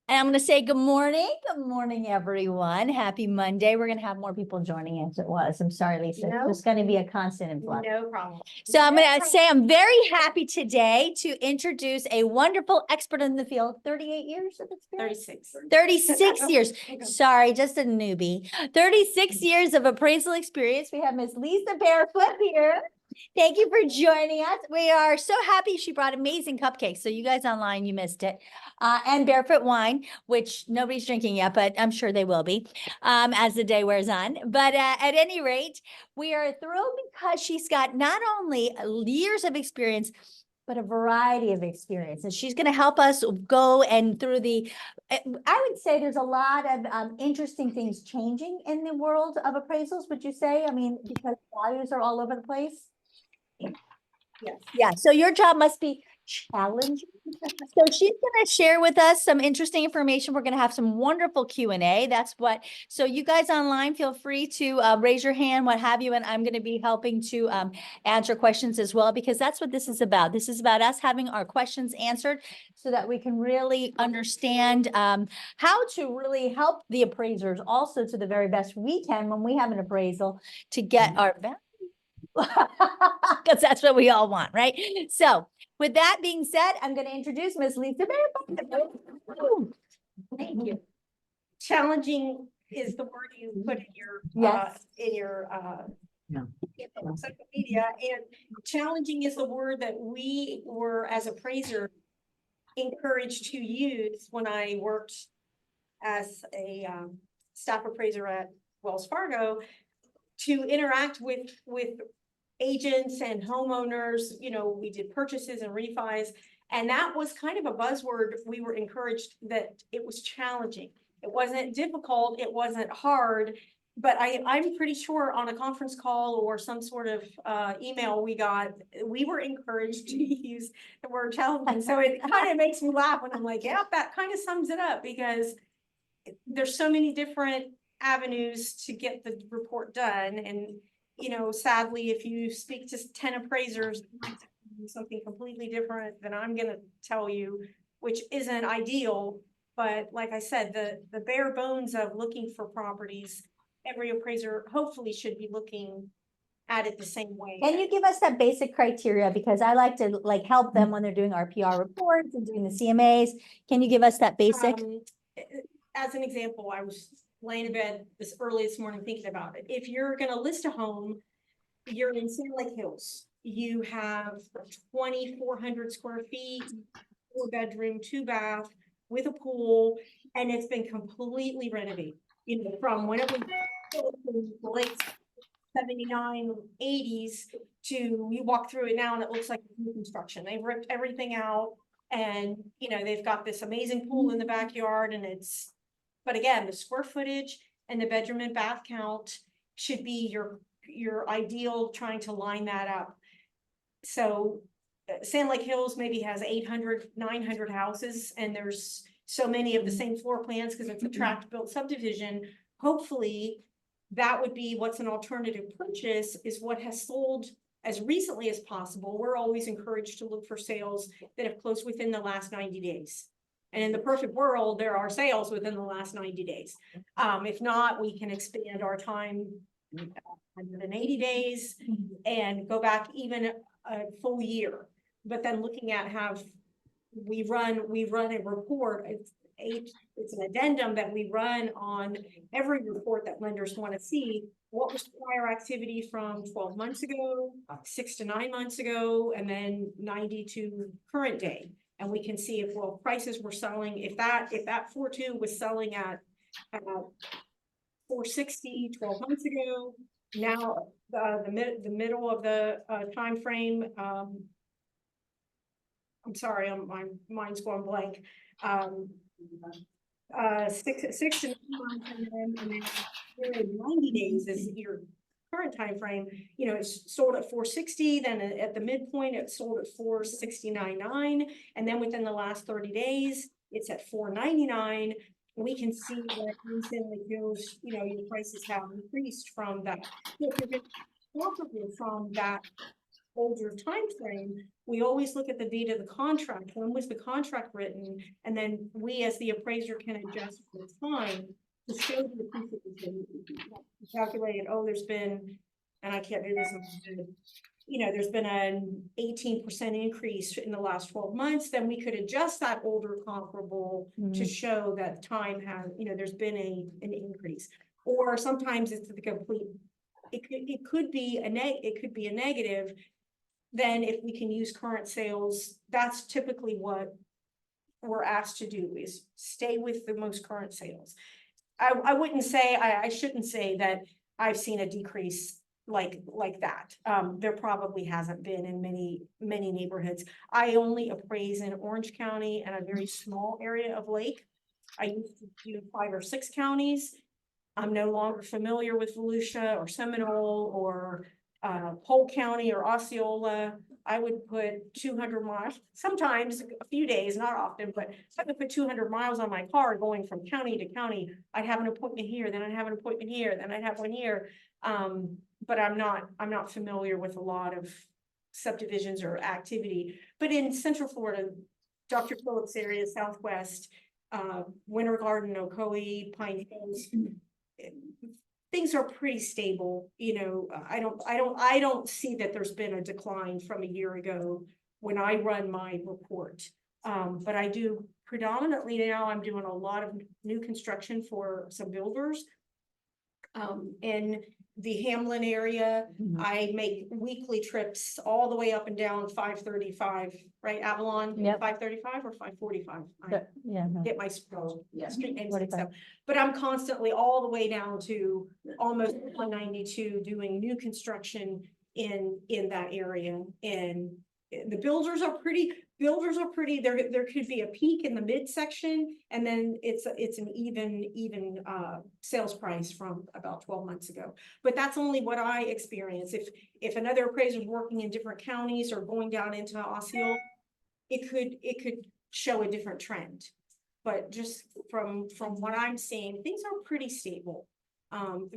And I'm going to say good morning. Good morning, everyone. Happy Monday. We're going to have more people joining as it was. I'm sorry, Lisa. No. There's going to be a constant influx. No problem. So I'm going to say I'm very happy today to introduce a wonderful expert in the field. 38 years of experience? 36 years. Sorry, just a newbie. 36 years of appraisal experience. We have Miss Lisa Barefoot here. Thank you for joining us. We are so happy she brought amazing cupcakes. So you guys online, you missed it. And Barefoot wine, which nobody's drinking yet, but I'm sure they will be as the day wears on. But at any rate, we are thrilled because she's got not only years of experience, but a variety of experience. And she's going to help us go and through I would say there's a lot of interesting things changing in the world of appraisals, would you say? I mean, because values are all over the place. Yes. Yeah, so your job must be challenging. So she's going to share with us some interesting information. We're going to have some wonderful Q&A. So you guys online, feel free to raise your hand, what have you, and I'm going to be helping to answer questions as well, because that's what this is about. This is about us having our questions answered so that we can really understand how to really help the appraisers also to the very best we can when we have an appraisal to get our value. Because that's what we all want, right? So with that being said, I'm going to introduce Miss Lisa Barefoot. Thank you. Challenging is the word you put in your social media, and challenging is the word that we were as appraiser encouraged to use when I worked as a staff appraiser at Wells Fargo to interact with agents and homeowners. You know, we did purchases and refis, and that was kind of a buzzword. We were encouraged that it was challenging. It wasn't difficult, it wasn't hard, but I'm pretty sure on a conference call or some sort of email we got, we were encouraged to use the word challenging. So it kind of makes me laugh when I'm like, yeah, that kind of sums it up, because there's so many different avenues to get the report done. And you know, sadly, if you speak to 10 appraisers, something completely different than I'm going to tell you, which isn't ideal. But like I said, the bare bones of looking for properties, every appraiser hopefully should be looking at it the same way. Can you give us that basic criteria? Because I like to help them when they're doing our PR reports and doing the CMAs. Can you give us that basic? As an example, I was laying in bed early this morning thinking about it. If you're going to list a home, you're in Sand Lake Hills. You have 2,400 square feet, 4-bedroom, 2-bath with a pool, and it's been completely renovated. You know, from when it was the late 79, 80s to you walk through it now and it looks like new construction. They've ripped everything out, and you know, they've got this amazing pool in the backyard, and but again, the square footage and the bedroom and bath count should be your ideal, trying to line that up. So Sand Lake Hills maybe has 800, 900 houses, and there's so many of the same floor plans because it's a tract built subdivision. Hopefully that would be what's an alternative purchase, is what has sold as recently as possible. We're always encouraged to look for sales that have closed within the last 90 days. And in the perfect world, there are sales within the last 90 days. If not, we can expand our time 180 days and go back even a full year. But then looking at we run a report. It's an addendum that we run on every report that lenders want to see. What was prior activity from 12 months ago, 6 to 9 months ago, and then 90 to current day. And we can see if, well, prices were selling, if that 4.2 was selling at 460 12 months ago. Now the middle of the time frame, I'm sorry, my mind's going blank. 6 to 9 months, and then 90 days is your current time frame. You know, it's sold at 460, then at the midpoint it sold at 469.9, and then within the last 30 days it's at 499. We can see that recently goes, you know, your prices have increased from that. So if you're going to from that older time frame, we always look at the date of the contract. When was the contract written? And then we, as the appraiser, can adjust the time to show the appreciation. Calculate, oh, there's been, and I can't do this, there's been an 18% increase in the last 12 months, then we could adjust that older comparable to show that time has, there's been an increase. Or sometimes it's the complete, it could be a negative. Then if we can use current sales, that's typically what we're asked to do, is stay with the most current sales. I wouldn't say, I shouldn't say that I've seen a decrease like that. There probably hasn't been in many neighborhoods. I only appraise in Orange County and a very small area of Lake. I used to do 5 or 6 counties. I'm no longer familiar with Volusia or Seminole or Polk County or Osceola. I would put 200 miles, sometimes a few days, not often, but I would put 200 miles on my car going from county to county. I'd have an appointment here, then I'd have an appointment here, then I'd have one here. But I'm not familiar with a lot of subdivisions or activity. But in Central Florida, Dr. Phillips area, Southwest, Winter Garden, Ocoee, Pine Hills, things are pretty stable. I don't see that there's been a decline from a year ago when I run my report. But I do predominantly now, I'm doing a lot of new construction for some builders. In the Hamlin area, I make weekly trips all the way up and down 535, right? Avalon, 535 or 545. Get my street names mixed up. But I'm constantly all the way down to almost 192 doing new construction in that area. And the builders are pretty, there could be a peak in the midsection, and then it's an even sales price from about 12 months ago. But that's only what I experience. If another appraiser is working in different counties or going down into Osceola, it could show a different trend. But just from what I'm seeing, things are pretty stable.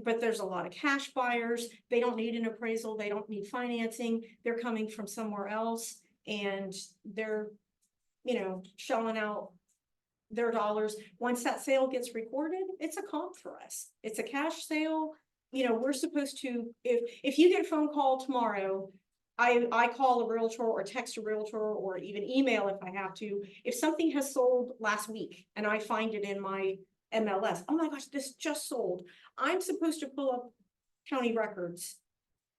But there's a lot of cash buyers. They don't need an appraisal. They don't need financing. They're coming from somewhere else, and they're, shelling out their dollars. Once that sale gets recorded, it's a comp for us. It's a cash sale. We're supposed to, if you get a phone call tomorrow, I call a realtor or text a realtor or even email if I have to. If something has sold last week and I find it in my MLS, oh my gosh, this just sold. I'm supposed to pull up county records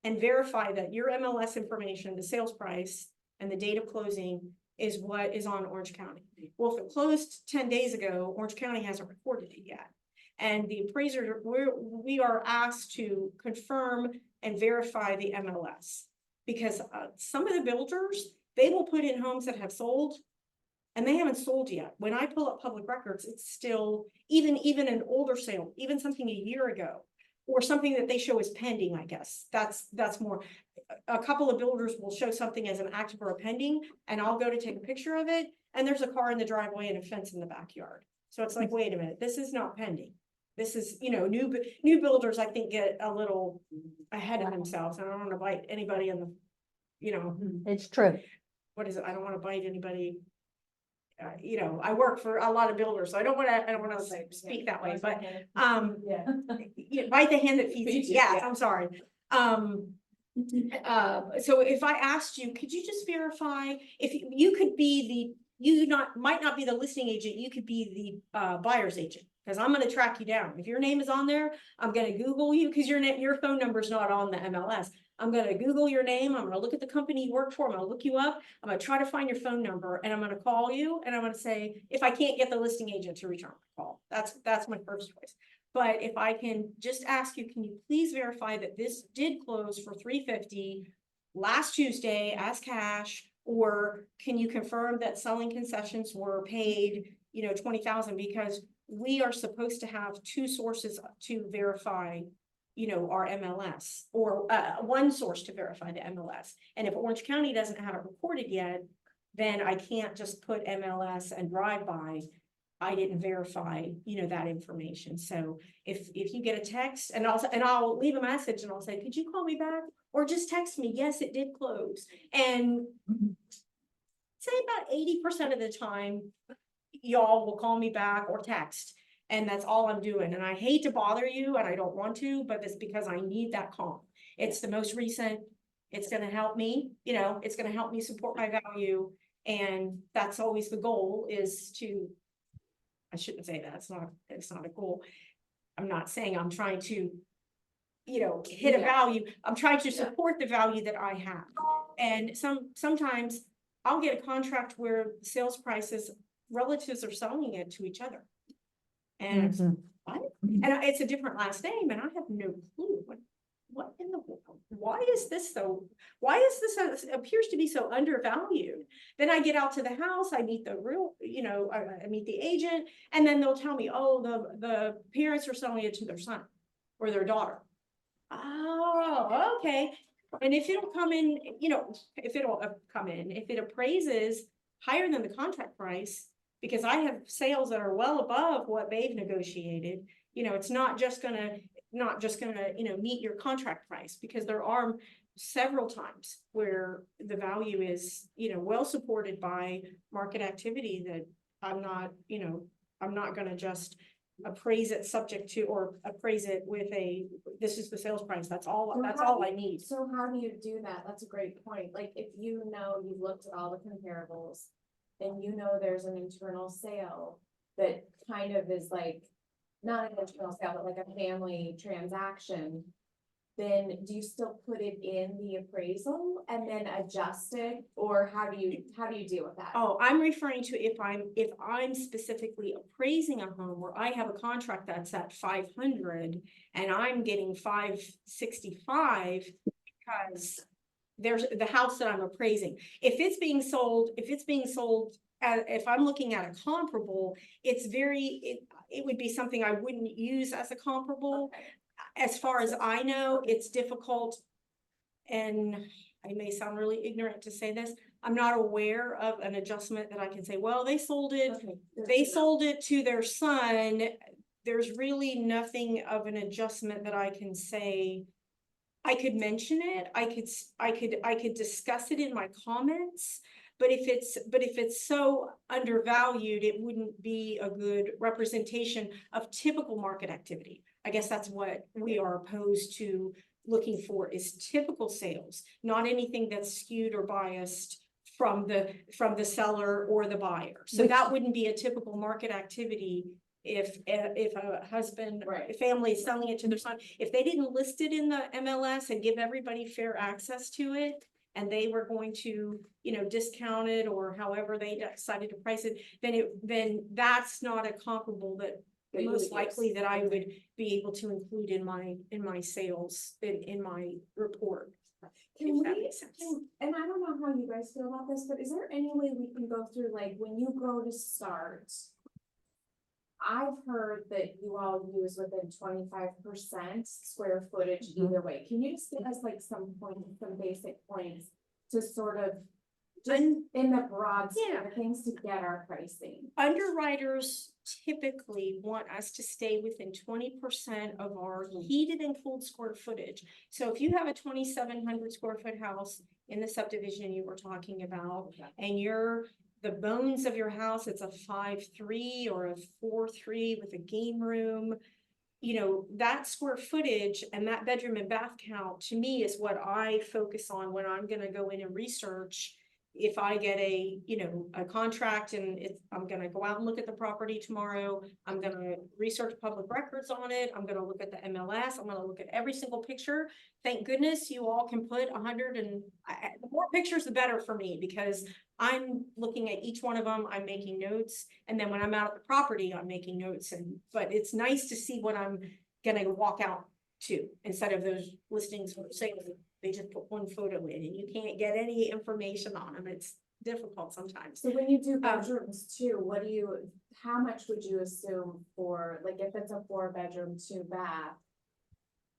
and verify that your MLS information, the sales price and the date of closing is what is on Orange County. Well, if it closed 10 days ago, Orange County hasn't recorded it yet. And the appraiser, we are asked to confirm and verify the MLS, because some of the builders, they will put in homes that have sold and they haven't sold yet. When I pull up public records, it's still even an older sale, even something a year ago, or something that they show as pending, I guess. That's more. A couple of builders will show something as an active or a pending, and I'll go to take a picture of it, and there's a car in the driveway and a fence in the backyard. So it's like, wait a minute, this is not pending. This is, new builders, I think, get a little ahead of themselves. I don't want to bite anybody in the, It's true. what is it? I don't want to bite anybody. I work for a lot of builders, so I don't want to speak that way, but bite the hand that feeds you. Yeah, I'm sorry. So if I asked you, could you just verify if you could be might not be the listing agent, you could be the buyer's agent, because I'm going to track you down. If your name is on there, I'm going to Google you, because your phone number is not on the MLS. I'm going to Google your name. I'm going to look at the company you work for. I'm going to look you up. I'm going to try to find your phone number, and I'm going to call you, and I'm going to say, if I can't get the listing agent to return my call, that's my first choice. But if I can just ask you, can you please verify that this did close for $350 last Tuesday as cash, or can you confirm that selling concessions were paid, $20,000, because we are supposed to have 2 sources to verify, our MLS, or one source to verify the MLS. And if Orange County doesn't have it recorded yet, then I can't just put MLS and drive by. I didn't verify, that information. So if you get a text, and I'll leave a message and I'll say, could you call me back? or just text me, yes, it did close. And say about 80% of the time, y'all will call me back or text. And that's all I'm doing. And I hate to bother you and I don't want to, but it's because I need that calm. It's the most recent. It's gonna help me, it's gonna help me support my value. And that's always the goal, is to, I shouldn't say that, it's not a goal. I'm not saying I'm trying to, hit a value. I'm trying to support the value that I have. And sometimes I'll get a contract where the sales prices, relatives are selling it to each other. And it's, what? And it's a different last name and I have no clue what in the world, why is this appears to be so undervalued. Then I get out to the house, I meet the real, I meet the agent, and then they'll tell me, oh, the parents are selling it to their son or their daughter. Oh, okay. And if it'll come in, if it appraises higher than the contract price, because I have sales that are well above what they've negotiated, it's not just gonna, meet your contract price, because there are several times where the value is, well supported by market activity, that I'm not gonna just appraise it subject to, or appraise it with this is the sales price. That's all I need. So how do you do that? That's a great point. Like, if you've looked at all the comparables and there's an internal sale that kind of is like, not an internal sale, but like a family transaction, then do you still put it in the appraisal and then adjust it? Or how do you deal with that? Oh, I'm referring to if I'm specifically appraising a home where I have a contract that's at 500 and I'm getting 565 because there's the house that I'm appraising. If it's being sold, if I'm looking at a comparable, it would be something I wouldn't use as a comparable. Okay. As far as I know, it's difficult, and I may sound really ignorant to say this, I'm not aware of an adjustment that I can say, well, they sold it, sold it to their son. There's really nothing of an adjustment that I can say. I could mention it, I could discuss it in my comments, but if it's so undervalued, it wouldn't be a good representation of typical market activity. I guess that's what we are opposed to looking for, is typical sales, not anything that's skewed or biased from the seller or the buyer. So that wouldn't be a typical market activity. If a husband or a family is selling it to their son, if they didn't list it in the MLS and give everybody fair access to it, and they were going to, discount it or however they decided to price it, then that's not a comparable that most likely that I would be able to include in my sales, in my report. And I don't know how you guys feel about this, but is there any way we can go through, like, when you go to start, I've heard that you all use within 25% square footage either way. Can you just give us like some basic points to sort of just in the broad scheme of things to get our pricing? Underwriters typically want us to stay within 20% of our heated and cooled square footage. So if you have a 2,700 square foot house in the subdivision you were talking about, and the bones of your house, it's a 5.3 or a 4.3 with a game room, that square footage and that bedroom and bath count to me is what I focus on when I'm going to go in and research. If I get a contract and I'm going to go out and look at the property tomorrow, I'm going to research public records on it. I'm going to look at the MLS. I'm going to look at every single picture. Thank goodness you all can put 100 and the more pictures, the better for me, because I'm looking at each one of them. I'm making notes. And then when I'm out at the property, I'm making notes. But it's nice to see what I'm going to walk out to, instead of those listings for sale. They just put one photo in and you can't get any information on them. It's difficult sometimes. So when you do bedrooms too, how much would you assume for, like, if it's a 4-bedroom, 2-bath,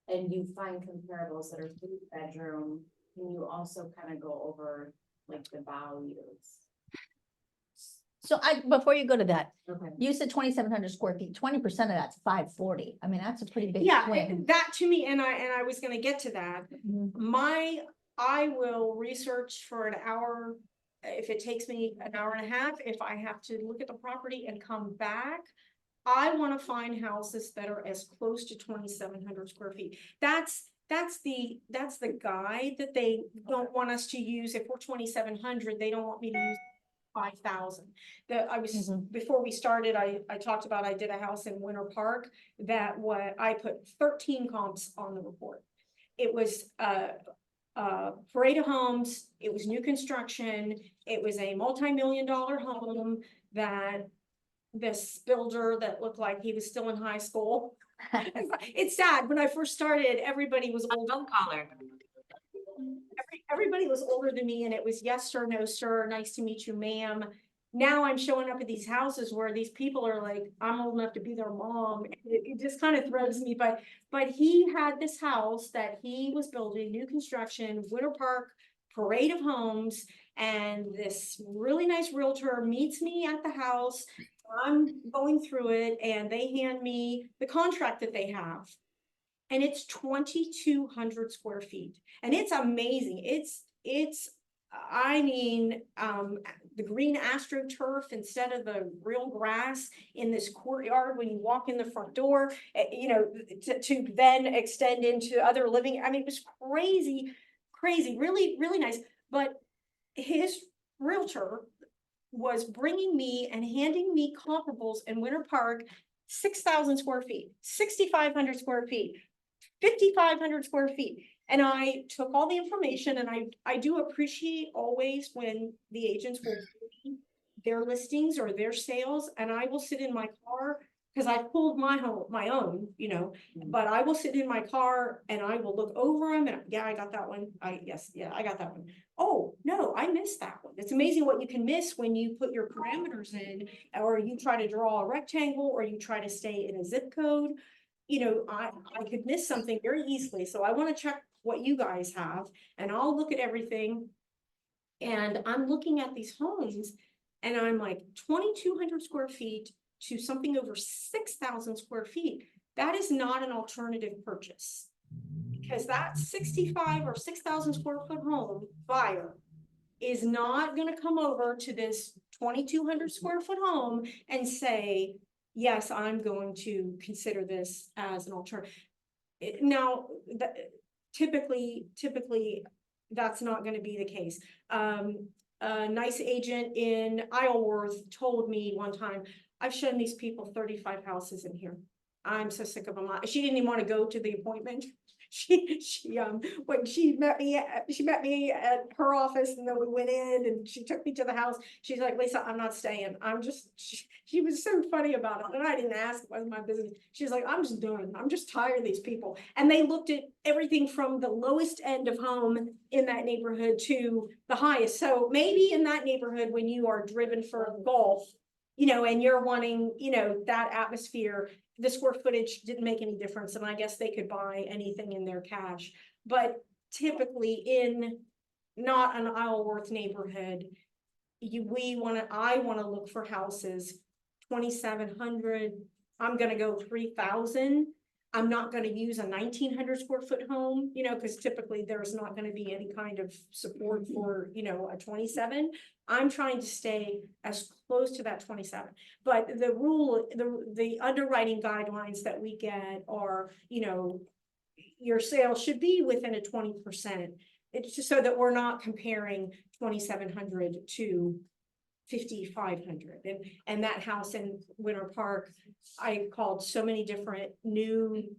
and you find comparables that are 3-bedroom, can you also kind of go over like the values? So before you go to that, Okay. you said 2,700 square feet, 20% of that's 540. I mean, that's a pretty big Yeah, swing. that to me, and I was gonna get to that. Mhm. I will research for an hour, if it takes me an hour and a half, if I have to look at the property and come back. I wanna find houses that are as close to 2,700 square feet. That's the guide that they don't want us to use. If we're 2,700, they don't want me to use 5,000. Mhm. Before we started, I talked about, I did a house in Winter Park that I put 13 comps on the report. It was, parade of homes, it was new construction, it was a multi-million-dollar home that this builder that looked like he was still in high school. It's sad, when I first started, everybody was old. Phone caller. Everybody was older than me, and it was yes sir, no sir, nice to meet you, ma'am. Now I'm showing up at these houses where these people are like, I'm old enough to be their mom. It just kind of throws me, but he had this house that he was building, new construction, Winter Park, parade of homes, and this really nice realtor meets me at the house. I'm going through it, and they hand me the contract that they have. And it's 2,200 square feet, and it's amazing. I mean, the green astroturf instead of the real grass in this courtyard when you walk in the front door, you know, to then extend into other living. I mean, it was crazy, really, really nice. But his realtor was bringing me and handing me comparables in Winter Park, 6,000 square feet, 6,500 square feet, 5,500 square feet. And I took all the information, and I do appreciate always when the agents will give me their listings or their sales, and I will sit in my car, because I pulled my own, you know, but I will sit in my car and I will look over them and yeah, I got that one. I got that one. Oh, no, I missed that one. It's amazing what you can miss when you put your parameters in, or you try to draw a rectangle, or you try to stay in a zip code. You know, I could miss something very easily. So I want to check what you guys have, and I'll look at everything. And I'm looking at these homes, and I'm like 2,200 square feet to something over 6,000 square feet. That is not an alternative purchase, because that 65 or 6,000 square foot home buyer is not going to come over to this 2,200 square foot home and say, yes, I'm going to consider this as an alternative. Now, typically, that's not going to be the case. A nice agent in Isleworth told me one time, I've shown these people 35 houses in here. I'm so sick of them. She didn't even want to go to the appointment. When she met me at her office, and then we went in and she took me to the house. She's like, Lisa, I'm not staying. She was so funny about it. And I didn't ask, it wasn't my business. She's like, I'm just done. I'm just tired of these people. And they looked at everything from the lowest end of home in that neighborhood to the highest. So maybe in that neighborhood, when you are driven for golf, you know, and you're wanting, you know, that atmosphere, the square footage didn't make any difference, and I guess they could buy anything in their cash. But typically in not an Isleworth neighborhood, I wanna look for houses 2,700. I'm gonna go 3,000. I'm not gonna use a 1,900 square foot home, you know, because typically there's not gonna be any kind of support for, you know, a 27. I'm trying to stay as close to that 27. But the underwriting guidelines that we get are, you know, your sales should be within a 20%. It's just so that we're not comparing 2,700 to 5,500. And that house in Winter Park, I called so many different new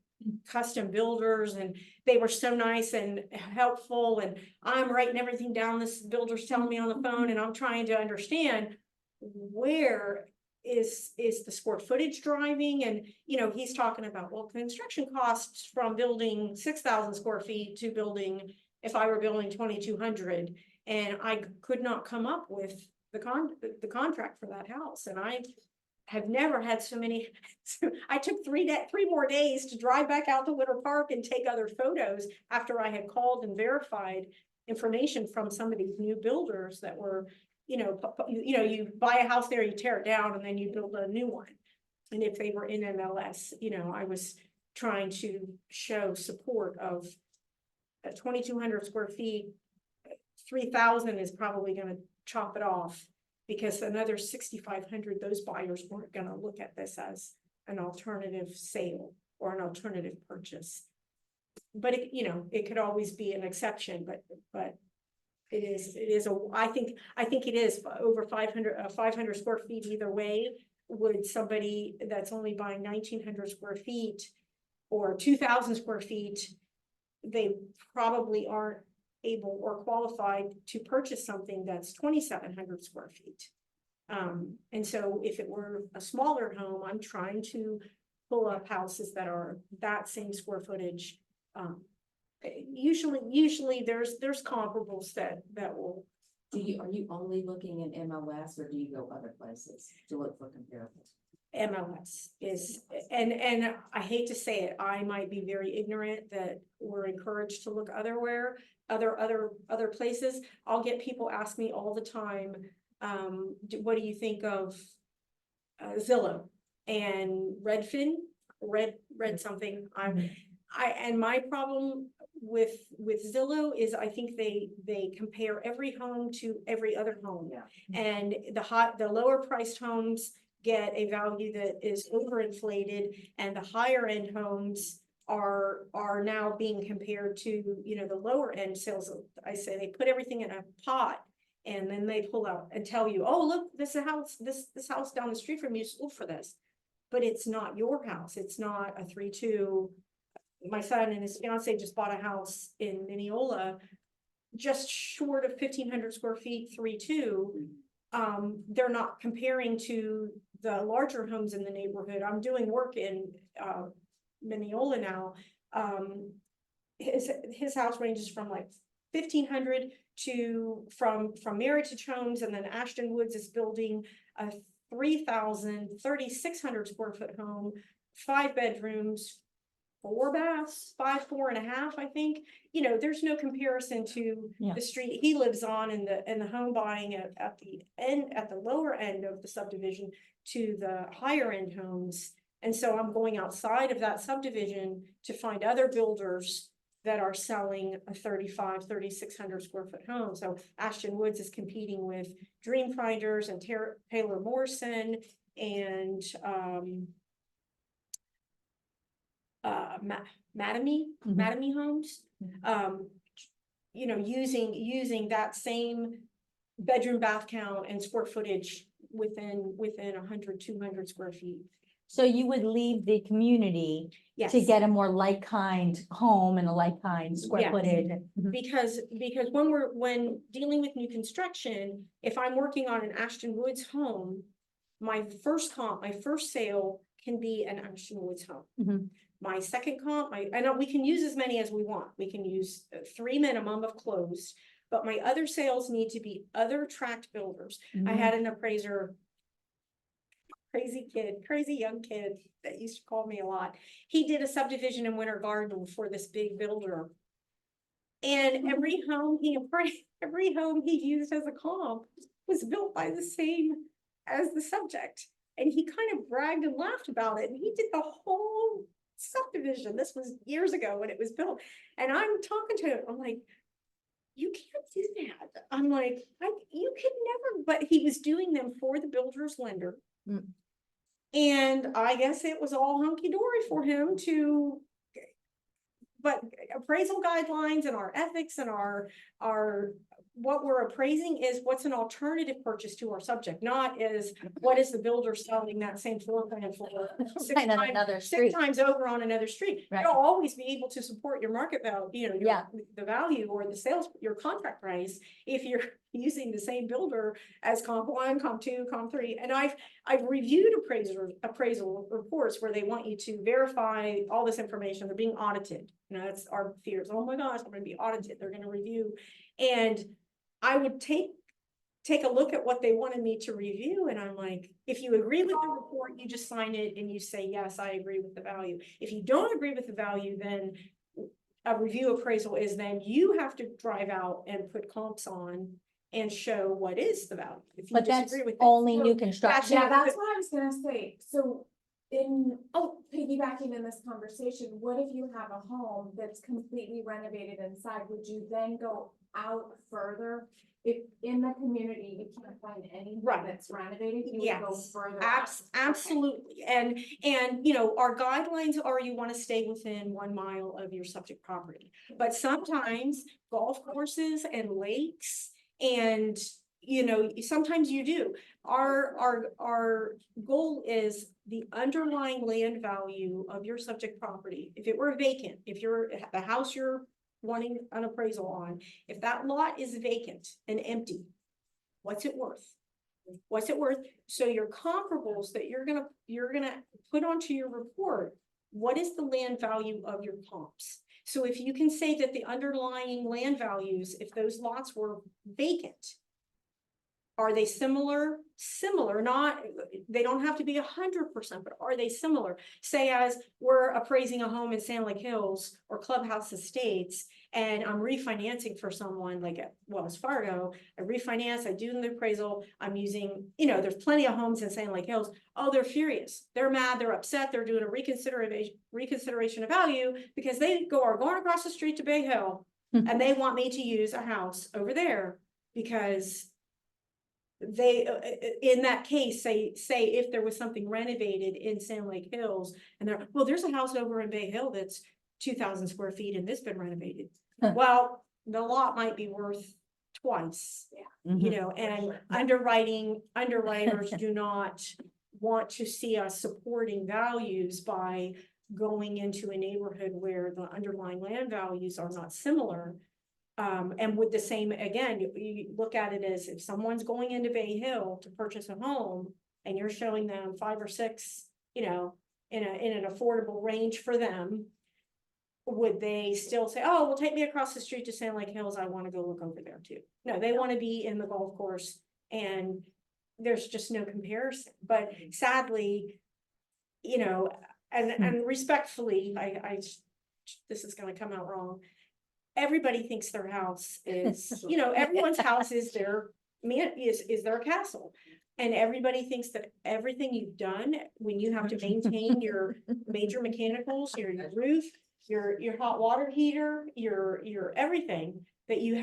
custom builders, and they were so nice and helpful, and I'm writing everything down this builder's telling me on the phone, and I'm trying to understand where is the square footage driving. And you know, he's talking about, well, construction costs from building 6,000 square feet to building, if I were building 2,200, and I could not come up with the contract for that house. And I have never had so many. So I took 3 more days to drive back out to Winter Park and take other photos after I had called and verified information from some of these new builders that were, you buy a house there, you tear it down, and then you build a new one. And if they were in MLS, I was trying to show support of 2,200 square feet. 3,000 is probably gonna chop it off, because another 6,500, those buyers weren't gonna look at this as an alternative sale or an alternative purchase. But it could always be an exception, but it is I think it is over 500 square feet either way. Would somebody that's only buying 1,900 square feet or 2,000 square feet, they probably aren't able or qualified to purchase something that's 2,700 square feet. And so if it were a smaller home, I'm trying to pull up houses that are that same square footage. Usually there's comparables that will. Are you only looking in MLS, or do you go other places to look for comparables? MLS is, and I hate to say it, I might be very ignorant that we're encouraged to look other places. I'll get people ask me all the time, what do you think of Zillow and Redfin? Red something. And my problem with Zillow is I think they compare every home to every other home. Yeah. And the lower priced homes get a value that is overinflated, and the higher end homes are now being compared to, the lower end sales. I say they put everything in a pot, and then they pull out and tell you, oh, look, this house down the street from you sold for this. But it's not your house. It's not a 3-2. My son and his fiance just bought a house in Mineola, just short of 1,500 square feet, 3-2. They're not comparing to the larger homes in the neighborhood. I'm doing work in Mineola now. His house ranges from like 1,500 to from Meritage Homes, and then Ashton Woods is building a 3,600 square foot home, 5 bedrooms, 4 baths, 4.5, I think. There's no comparison to the street he lives on, and the home buying at the lower end of the subdivision to the higher end homes. And so I'm going outside of that subdivision to find other builders that are selling a 3,600 square foot home. So Ashton Woods is competing with Dream Finders and Taylor Morrison and Mattamy Homes, using that same bedroom bath count and square footage within 100, 200 square feet. So you would leave the community Yes. to get a more like-kind home and a like-kind square Yes. footage. Because when dealing with new construction, if I'm working on an Ashton Woods home, my first sale can be an Ashton Woods home. Mhm. My second comp, I know we can use as many as we want. We can use 3 minimum of closed, but my other sales need to be other tract builders. I had an appraiser, crazy young kid that used to call me a lot. He did a subdivision in Winter Garden for this big builder. And every home he used as a comp was built by the same as the subject. And he kind of bragged and laughed about it. And he did the whole subdivision. This was years ago when it was built. And I'm talking to him, I'm like, you can't do that. I'm like, you could never, but he was doing them for the builder's lender. Mm. And I guess it was all hunky-dory for him but appraisal guidelines and our ethics and our what we're appraising is what's an alternative purchase to our subject, not is what is the builder selling that same floor plan for Right, on another street. 6 times over on another street. Right. You'll always be able to support your market value, Yeah. the value or the sales, your contract price, if you're using the same builder as comp 1, comp 2, comp 3. And I've reviewed appraisal reports where they want you to verify all this information. They're being audited. That's our fears. Oh my gosh, I'm going to be audited. They're going to review. And I would take a look at what they wanted me to review. And I'm like, if you agree with the report, you just sign it and you say, yes, I agree with the value. If you don't agree with the value, then a review appraisal is then you have to drive out and put comps on and show what is the value. If you But that's disagree with it. only new So construction. Yeah, that's what I was gonna say, so Oh, piggybacking in this conversation, what if you have a home that's completely renovated inside, would you then go out further? If in the community, you can't find anything Right. that's renovated, you would go yes, further out. Okay. absolutely. And, you know, our guidelines are you want to stay within 1 mile of your subject property. But sometimes golf courses and lakes and, you know, sometimes you do. Our goal is the underlying land value of your subject property. If it were vacant, if the house you're wanting an appraisal on, if that lot is vacant and empty, what's it worth? What's it worth? So your comparables that you're gonna put onto your report, what is the land value of your comps? So if you can say that the underlying land values, if those lots were vacant, are they similar? Similar, not, they don't have to be 100%, but are they similar? Say as we're appraising a home in Sand Lake Hills or Clubhouse Estates, and I'm refinancing for someone like at Wells Fargo, I refinance, I do the appraisal, I'm using, you know, there's plenty of homes in Sand Lake Hills. Oh, they're furious. They're mad, they're upset, they're doing a reconsideration of value because they are going across the street to Bay Hill and they want me to use a house over there because they, in that case, say if there was something renovated in Sand Lake Hills and they're, well, there's a house over in Bay Hill that's 2,000 square feet and this been renovated. Huh. Well, the lot might be worth twice, you know, and underwriters do not want to see us supporting values by going into a neighborhood where the underlying land values are not similar. And with the same, again, you look at it as if someone's going into Bay Hill to purchase a home and you're showing them 5 or 6, you know, in an affordable range for them, would they still say, oh, well, take me across the street to Sand Lake Hills, I want to go look over there too? No, they want to be in the golf course and there's just no comparison. But sadly, you know, and respectfully, this is gonna come out wrong. Everybody thinks their house is, you know, everyone's house is their is their castle. And everybody thinks that everything you've done, when you have to maintain your major mechanicals, your roof, your hot water heater, your everything, that you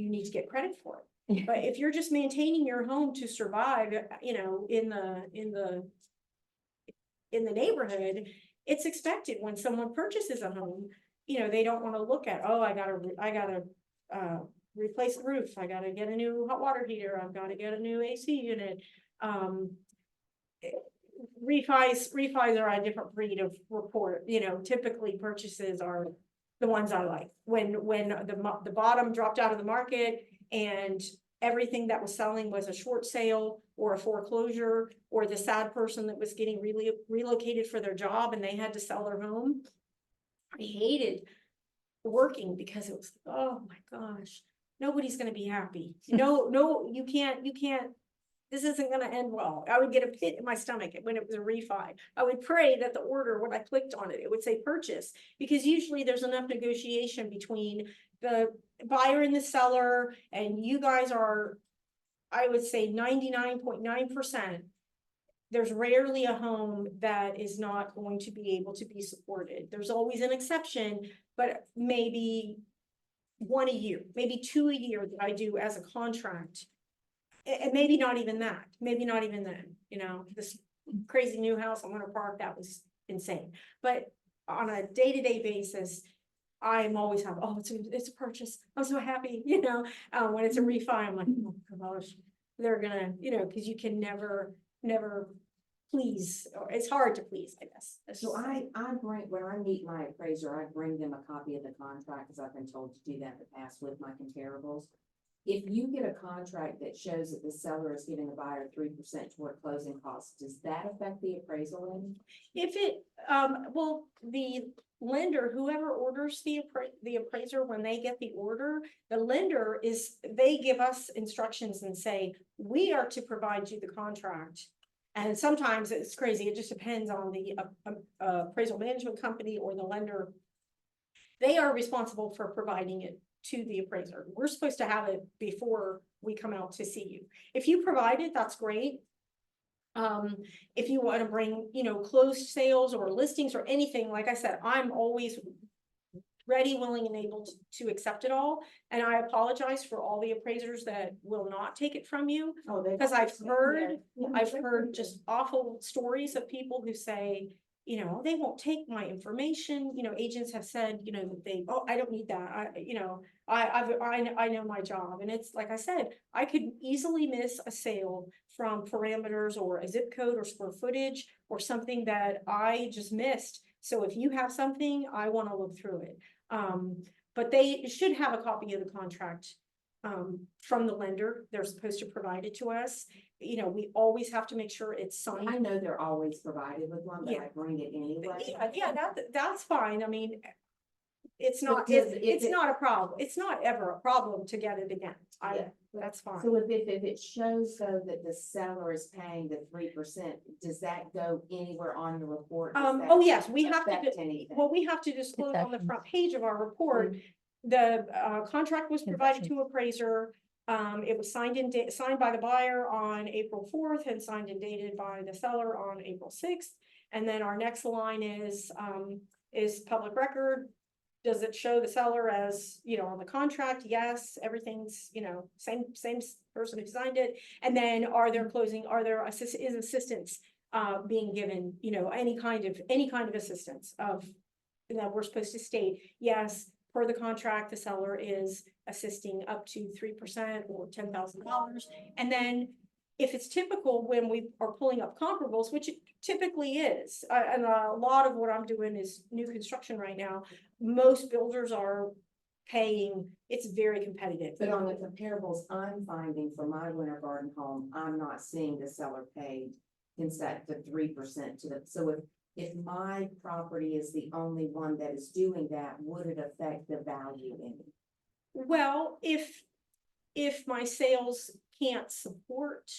need to get credit for it. But if you're just maintaining your home to survive, you know, in the neighborhood, it's expected when someone purchases a home. You know, they don't want to look at, oh, I gotta replace the roof. I gotta get a new hot water heater. I've gotta get a new AC unit. Refis are a different breed of report. You know, typically purchases are the ones I like. When the bottom dropped out of the market and everything that was selling was a short sale or a foreclosure, or the sad person that was getting relocated for their job and they had to sell their home. I hated working because it was, oh my gosh, nobody's gonna be happy. No, you can't, this isn't gonna end well. I would get a pit in my stomach when it was a refi. I would pray that the order, when I clicked on it, it would say purchase, because usually there's enough negotiation between the buyer and the seller, and you guys are, I would say 99.9%. There's rarely a home that is not going to be able to be supported. There's always an exception, but maybe 1 a year, maybe 2 a year that I do as a contract. And maybe not even that, maybe not even then, you know, this crazy new house I'm gonna park, that was insane. But on a day-to-day basis, I'm always happy, oh, it's a purchase, I'm so happy, you know, when it's a refi, I'm like, oh gosh, they're gonna, you know, because you can never please, or it's hard to please, I guess. So I bring, when I meet my appraiser, I bring them a copy of the contract, because I've been told to do that in the past with my comparables. If you get a contract that shows that the seller is giving the buyer 3% toward closing costs, does that affect the appraisal end? If it, well, the lender, whoever orders the appraiser, when they get the order, the lender they give us instructions and say, we are to provide you the contract. And sometimes it's crazy, it just depends on the appraisal management company or the lender. They are responsible for providing it to the appraiser. We're supposed to have it before we come out to see you. If you provide it, that's great. If you want to bring, closed sales or listings or anything, like I said, I'm always ready, willing, and able to accept it all. And I apologize for all the appraisers that will not take it from you. Because I've heard just awful stories of people who say, they won't take my information. Agents have said, that I don't need that. I know my job. And it's like I said, I could easily miss a sale from parameters or a zip code or square footage or something that I just missed. So if you have something, I want to look through it. But they should have a copy of the contract from the lender. They're supposed to provide it to us. We always have to make sure it's signed. I know they're always provided with one, but I bring it anyway. Yeah, that's fine. I mean, it's not, Because it's not a problem. It's not ever a problem to get it again. Yeah. That's fine. So if it shows though that the seller is paying the 3%, does that go anywhere on the report? Does that Oh, yes, we have to, affect anything? well, we have to disclose on the Deductions. front page of our report. The contract was provided to appraiser. It was signed by the buyer on April 4th and signed and dated by the seller on April 6th. And then our next line is public record. Does it show the seller as, on the contract? Yes, everything's, same person who signed it. And then is assistance being given, any kind of assistance that we're supposed to state, yes, per the contract, the seller is assisting up to 3% or $10,000. And then if it's typical when we are pulling up comparables, which it typically is, and a lot of what I'm doing is new construction right now, most builders are paying, it's very competitive. But on the comparables I'm finding for my winter garden home, I'm not seeing the seller paid instead the 3% to the, so if my property is the only one that is doing that, would it affect the value in it? Well, if my sales can't support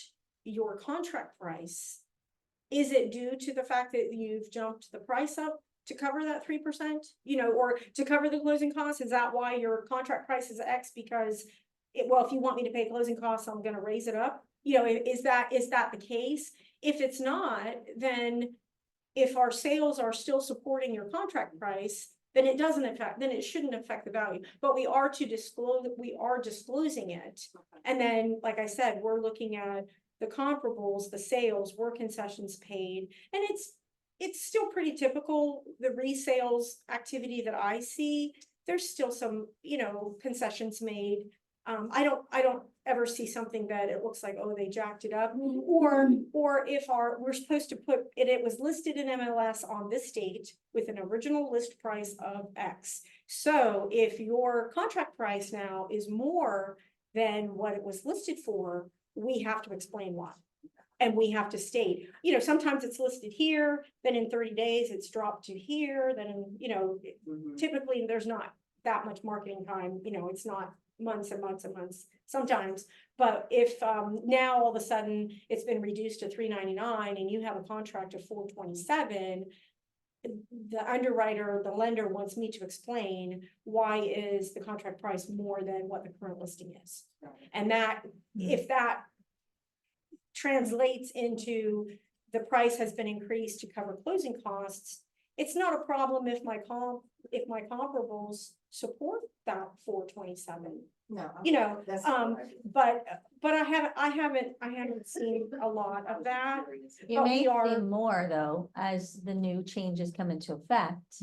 your contract price, is it due to the fact that you've jumped the price up to cover that 3%, or to cover the closing costs? Is that why your contract price is X? Because if you want me to pay closing costs, I'm going to raise it up. Is that the case? If it's not, then if our sales are still supporting your contract price, then it shouldn't affect the value. But we are disclosing it. And then, like I said, we're looking at the comparables, the sales, were concessions paid, and it's still pretty typical. The resales activity that I see, there's still some, concessions made. I don't ever see something that it looks like, oh, they jacked it up, or if we're supposed to put it was listed in MLS on this date with an original list price of X. So if your contract price now is more than what it was listed for, we have to explain why. And we have to state, sometimes it's listed here, then in 30 days it's dropped to here, then, typically there's not that much marketing time, it's not months and months and months sometimes. But if now all of a sudden it's been reduced to $399 and you have a contract of $427, the underwriter, the lender wants me to explain why is the contract price more than what the current listing is. And that, if that translates into the price has been increased to cover closing costs, it's not a problem if my comparables support that 427. No, that's But I haven't seen a lot of that. You But may we are- see more though, as the new changes come into effect.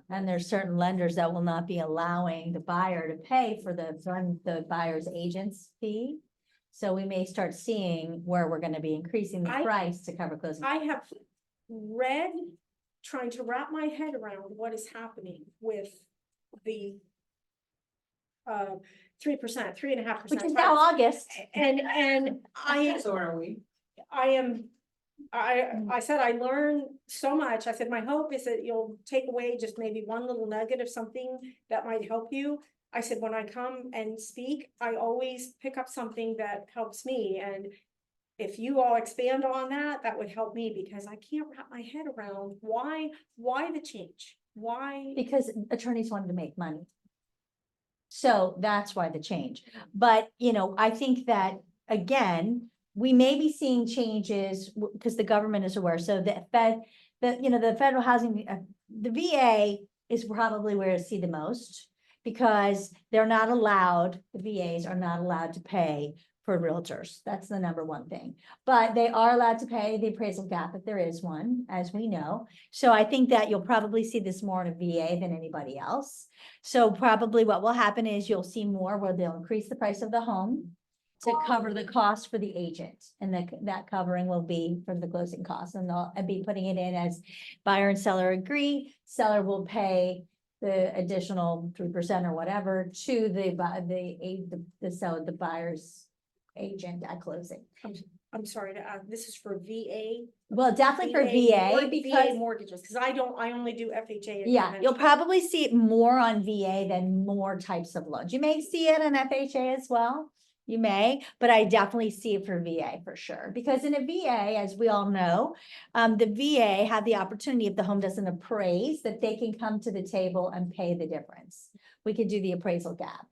And there's certain lenders that will not be allowing the buyer to pay for the buyer's agent's fee. So we may start seeing where we're gonna be increasing the price to cover closing. I have read, trying to wrap my head around what is happening with the 3%, 3.5%. Which is now August. And So are we. I said, I learned so much. I said, my hope is that you'll take away just maybe one little nugget of something that might help you. I said, when I come and speak, I always pick up something that helps me. And if you all expand on that, that would help me, because I can't wrap my head around why the change? Why? Because attorneys wanted to make money. So that's why the change. But, I think that, again, we may be seeing changes because the government is aware. So the federal housing, the VA is probably where to see the most because they're not allowed, the VAs are not allowed to pay for realtors. That's the number one thing. But they are allowed to pay the appraisal gap if there is one, as we know. So I think that you'll probably see this more in a VA than anybody else. So probably what will happen is you'll see more where they'll increase the price of the home to cover the cost for the agent. And that covering will be for the closing costs, and they'll be putting it in as buyer and seller agree. Seller will pay the additional 3% or whatever to the buyer's agent at closing. I'm sorry to add, this is for VA. Well, definitely for VA because, mortgages, because I only do FHA. and yeah, you'll conventional. probably see it more on VA than more types of loans. You may see it on FHA as well. You may, but I definitely see it for VA for sure. Because in a VA, as we all know, the VA have the opportunity, if the home doesn't appraise, that they can come to the table and pay the difference. We could do the appraisal gap.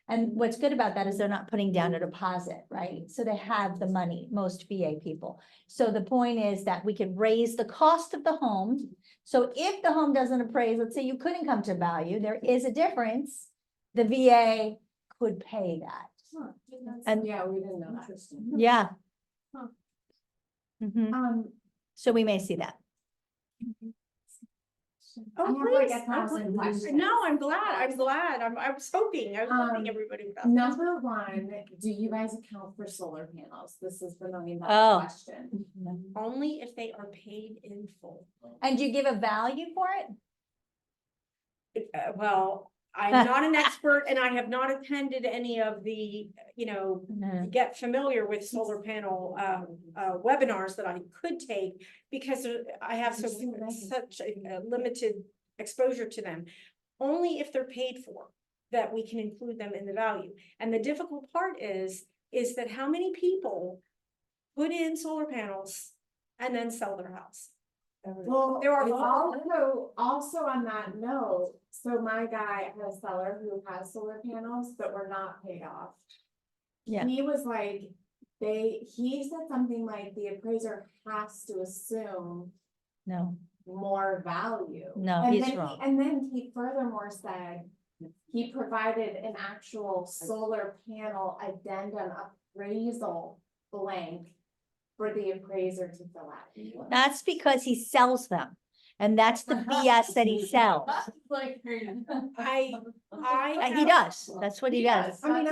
And what's good about that is they're not putting down a deposit, right? So they have the money, most VA people. So the point is that we could raise the cost of the home. So if the home doesn't appraise, let's say you couldn't come to value, there is a difference. The VA could pay that. And Yeah, we didn't know that. yeah. Huh. Mhm. So we may see that. Oh, I have please. like 1,000 questions. No, I'm glad. I was hoping everybody would. ask. Number one, do you guys account for solar panels? This is the Oh. $1,000,000 question. Only if they are paid in full. And do you give a value for it? Well, I'm not an expert and I have not attended any of the, get familiar with solar panel webinars that I could take because I have such a limited exposure to them. Only if they're paid for that we can include them in the value. And the difficult part is that how many people put in solar panels and then sell their house? Well, There are also on that note, so my guy had a seller who has solar panels that were not paid off. Yeah. He was like, he said something like the appraiser has to assume No, more value. No, And he's then wrong. And then he furthermore said, he provided an actual solar panel addendum appraisal blank for the appraiser to fill out. that's because he sells them. And that's the BS that he sells. He does. That's what he does. I mean,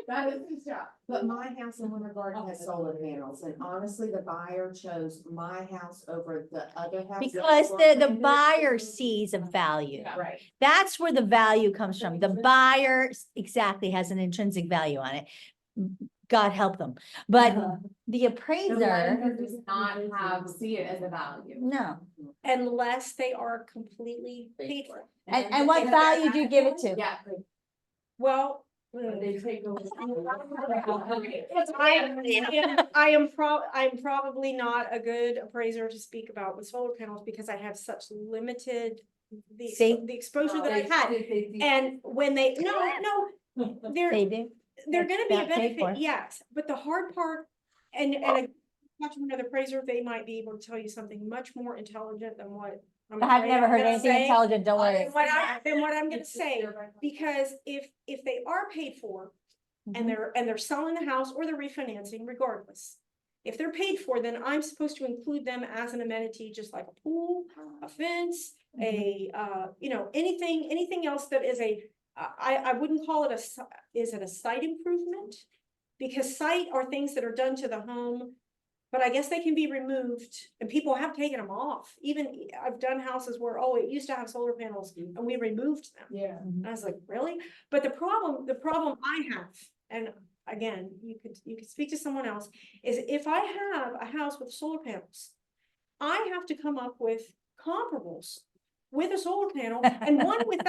that is his job. But my house in Winter Garden has solar panels, and honestly, the buyer chose my house over the other house. Because the buyer sees a value. Right. That's where the value comes from. The buyer exactly has an intrinsic value on it. God help them. But the The appraiser, lender does not see it as a value. no. unless they are completely paid for. And what value do you give it to? Yeah. Well. I'm probably not a good appraiser to speak about with solar panels because I have such limited See? the exposure that I've had. And when they're They do. gonna be a That's paid for. benefit, yes, but the hard part, and I talked to another appraiser, they might be able to tell you something much more intelligent than what. I've never heard anything intelligent, don't worry. Than what I'm gonna say, because if they are paid for, and they're selling the house or they're refinancing regardless. If they're paid for, then I'm supposed to include them as an amenity, just like a pool, a fence, anything else that is I wouldn't call it is it a site improvement? Because site are things that are done to the home, but I guess they can be removed and people have taken them off. Even I've done houses where, it used to have solar panels and we removed them. Yeah. And I was like, really? But the problem I have, and again, you could speak to someone else, is if I have a house with solar panels, I have to come up with comparables with a solar panel and one with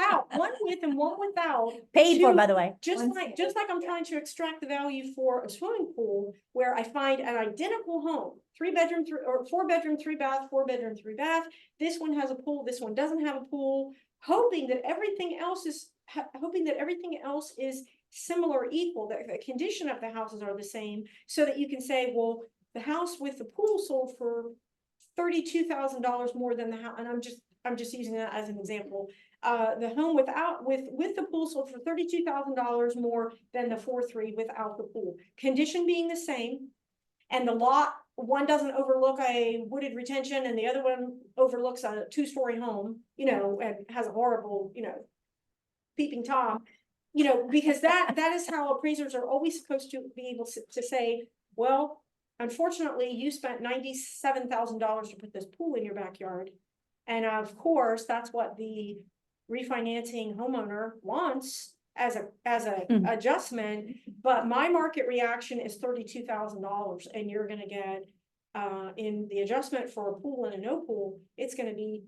and one without. Paid for, to- by the way. Just like I'm trying to extract the value for a swimming pool where I find an identical home, 3-bedroom, 4-bedroom, 3-bath, 4-bedroom, 3-bath. This one has a pool, this one doesn't have a pool, hoping that everything else is hoping that everything else is similar, or equal, that the condition of the houses are the same, so that you can say, well, the house with the pool sold for $32,000 more than the house, and I'm just using that as an example. The home with the pool sold for $32,000 more than the 4.3 without the pool. Condition being the same, and the lot, one doesn't overlook a wooded retention and the other one overlooks a 2-story home, and has a horrible, peeping Tom, because that is how appraisers are always supposed to be able to say, well, unfortunately, you spent $97,000 to put this pool in your backyard. And of course, that's what the refinancing homeowner wants as a adjustment, but my market reaction is $32,000, and you're gonna get in the adjustment for a pool and a no pool, it's gonna be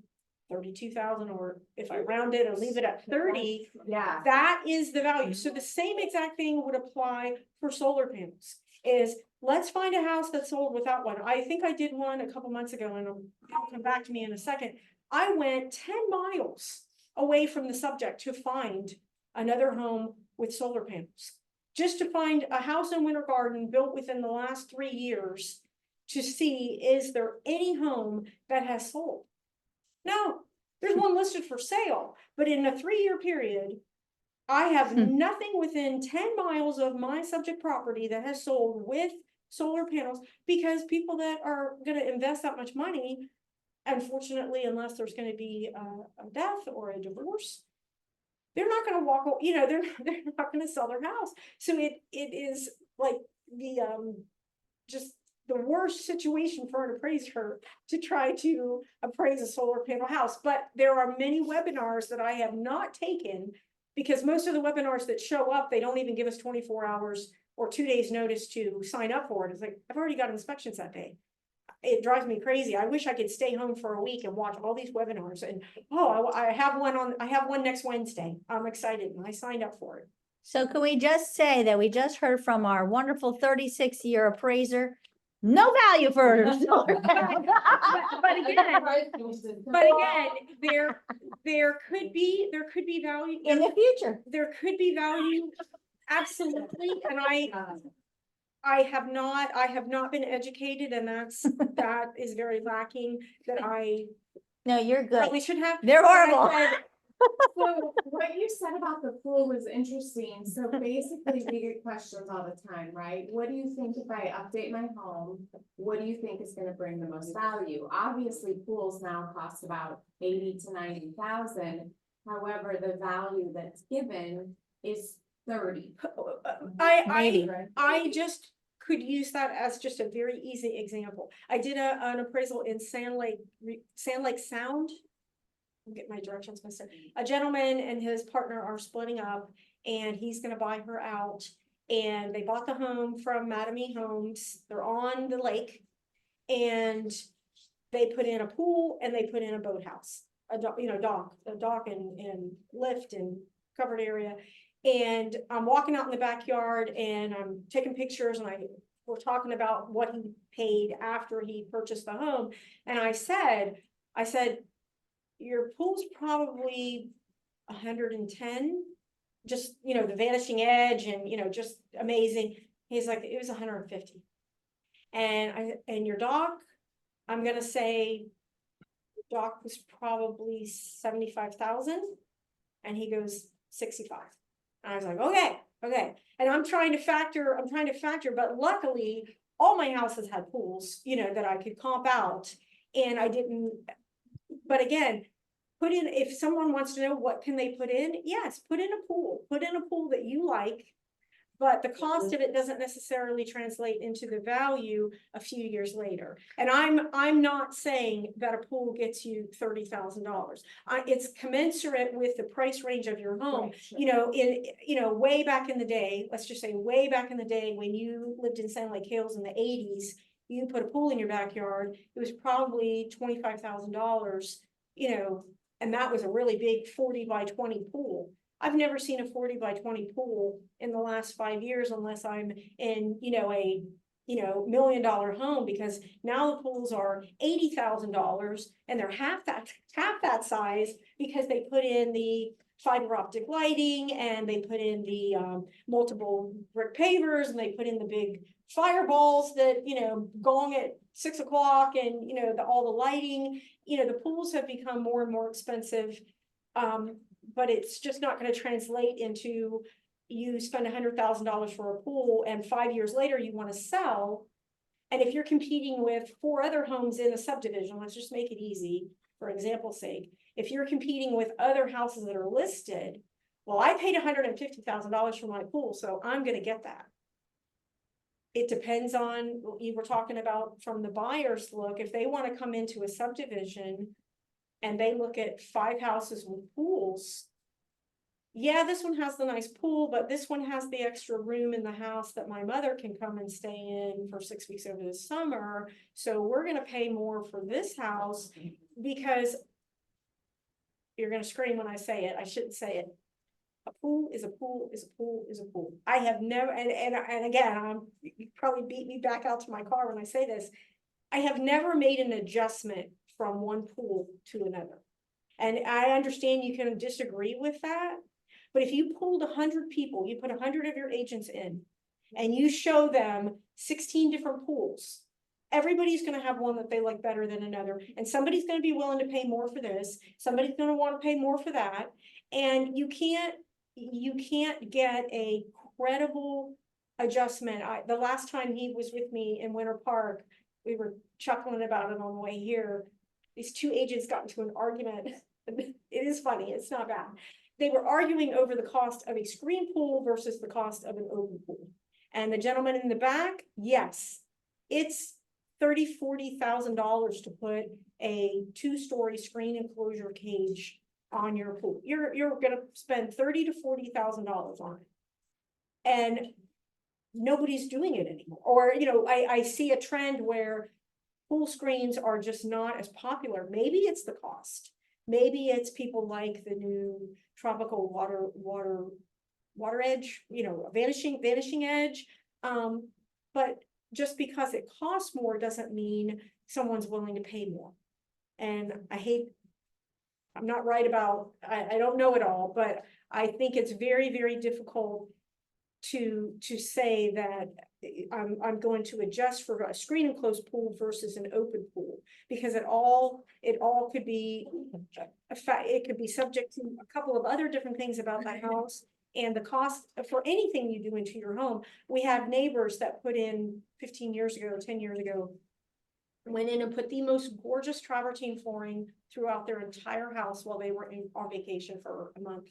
32,000, or if I round it and leave it at 30, Yeah. that is the value. So the same exact thing would apply for solar panels. Is let's find a house that sold without one. I think I did one a couple months ago, and it'll come back to me in a second. I went 10 miles away from the subject to find another home with solar panels, just to find a house in Winter Garden built within the last 3 years to see, is there any home that has sold? No, there's one listed for sale, but in a 3-year period, I have nothing within 10 miles of my subject property that has sold with solar panels, because people that are gonna invest that much money, unfortunately, unless there's gonna be a death or a divorce, they're not gonna walk, they're not gonna sell their house. So it is like the just the worst situation for an appraiser to try to appraise a solar panel house. But there are many webinars that I have not taken, because most of the webinars that show up, they don't even give us 24 hours or 2 days notice to sign up for it. It's like, I've already got inspections that day. It drives me crazy. I wish I could stay home for a week and watch all these webinars, and I have one next Wednesday. I'm excited, and I signed up for it. So can we just say that we just heard from our wonderful 36-year appraiser, no value for solar panels. But again, there could be value In the future. There could be value, absolutely, and I have not been educated, and that is very lacking, that I No, you're good. probably should have. They're But I horrible. said, So what you said about the pool was interesting. So basically, we get questions all the time, right? What do you think if I update my home? What do you think is gonna bring the most value? Obviously, pools now cost about 80 to 90,000. However, the value that's given is 30. Maybe. I just could use that as just a very easy example. I did an appraisal in Sand Lake Sound. I'll get my directions missing. A gentleman and his partner are splitting up, and he's gonna buy her out. And they bought the home from Mattamy Homes. They're on the lake, and they put in a pool and they put in a boathouse, a dock and lift and covered area. And I'm walking out in the backyard, and I'm taking pictures, and we're talking about what he paid after he purchased the home. And I said, your pool's probably 110, just, the vanishing edge and, just amazing. He's like, it was 150. And your dock, I'm gonna say, dock was probably 75,000. And he goes 65. And I was like, okay. And I'm trying to factor, but luckily all my houses had pools, that I could comp out, and I didn't. But again, if someone wants to know what can they put in, yes, put in a pool that you like, but the cost of it doesn't necessarily translate into the value a few years later. And I'm not saying that a pool gets you $30,000. It's commensurate with the price range of your home. Right, sure. Way back in the day, let's just say way back in the day when you lived in Sand Lake Hills in the 80s, you put a pool in your backyard, it was probably $25,000, and that was a really big 40 by 20 pool. I've never seen a 40 by 20 pool in the last 5 years unless I'm in, a $1 million home, because now the pools are $80,000 and they're half that size, because they put in the fiber optic lighting, and they put in the, multiple brick pavers, and they put in the big fireballs that, gong at 6 o'clock, and, all the lighting, the pools have become more and more expensive. But it's just not gonna translate into you spend $100,000 for a pool, and 5 years later you wanna sell. And if you're competing with 4 other homes in a subdivision, let's just make it easy, for example's sake. If you're competing with other houses that are listed, well, I paid $150,000 for my pool, so I'm gonna get that. It depends on, you were talking about from the buyer's look, if they wanna come into a subdivision and they look at 5 houses with pools. Yeah, this one has the nice pool, but this one has the extra room in the house that my mother can come and stay in for 6 weeks over the summer. So we're gonna pay more for this house because you're gonna scream when I say it. I shouldn't say it. A pool is a pool is a pool is a pool. I have never, and again, you probably beat me back out to my car when I say this. I have never made an adjustment from one pool to another. And I understand you can disagree with that, but if you pulled 100 people, you put 100 of your agents in, and you show them 16 different pools, everybody's gonna have one that they like better than another, and somebody's gonna be willing to pay more for this, somebody's gonna wanna pay more for that, and you can't get a credible adjustment. The last time he was with me in Winter Park, we were chuckling about it on the way here. These 2 agents got into an argument. It is funny, it's not bad. They were arguing over the cost of a screen pool versus the cost of an open pool. And the gentleman in the back, yes, it's $30,000-$40,000 to put a 2-story screen enclosure cage on your pool. You're gonna spend $30,000 to $40,000 on it. And nobody's doing it anymore. Or, I see a trend where pool screens are just not as popular. Maybe it's the cost. Maybe it's people like the new tropical water edge, vanishing edge. But just because it costs more doesn't mean someone's willing to pay more. And I'm not right about, I don't know it all, but I think it's very, very difficult to say that I'm going to adjust for a screen enclosed pool versus an open pool, because it all could be it could be subject to a couple of other different things about the house and the cost for anything you do into your home. We have neighbors that put in 15 years ago, 10 years ago, went in and put the most gorgeous travertine flooring throughout their entire house while they were on vacation for a month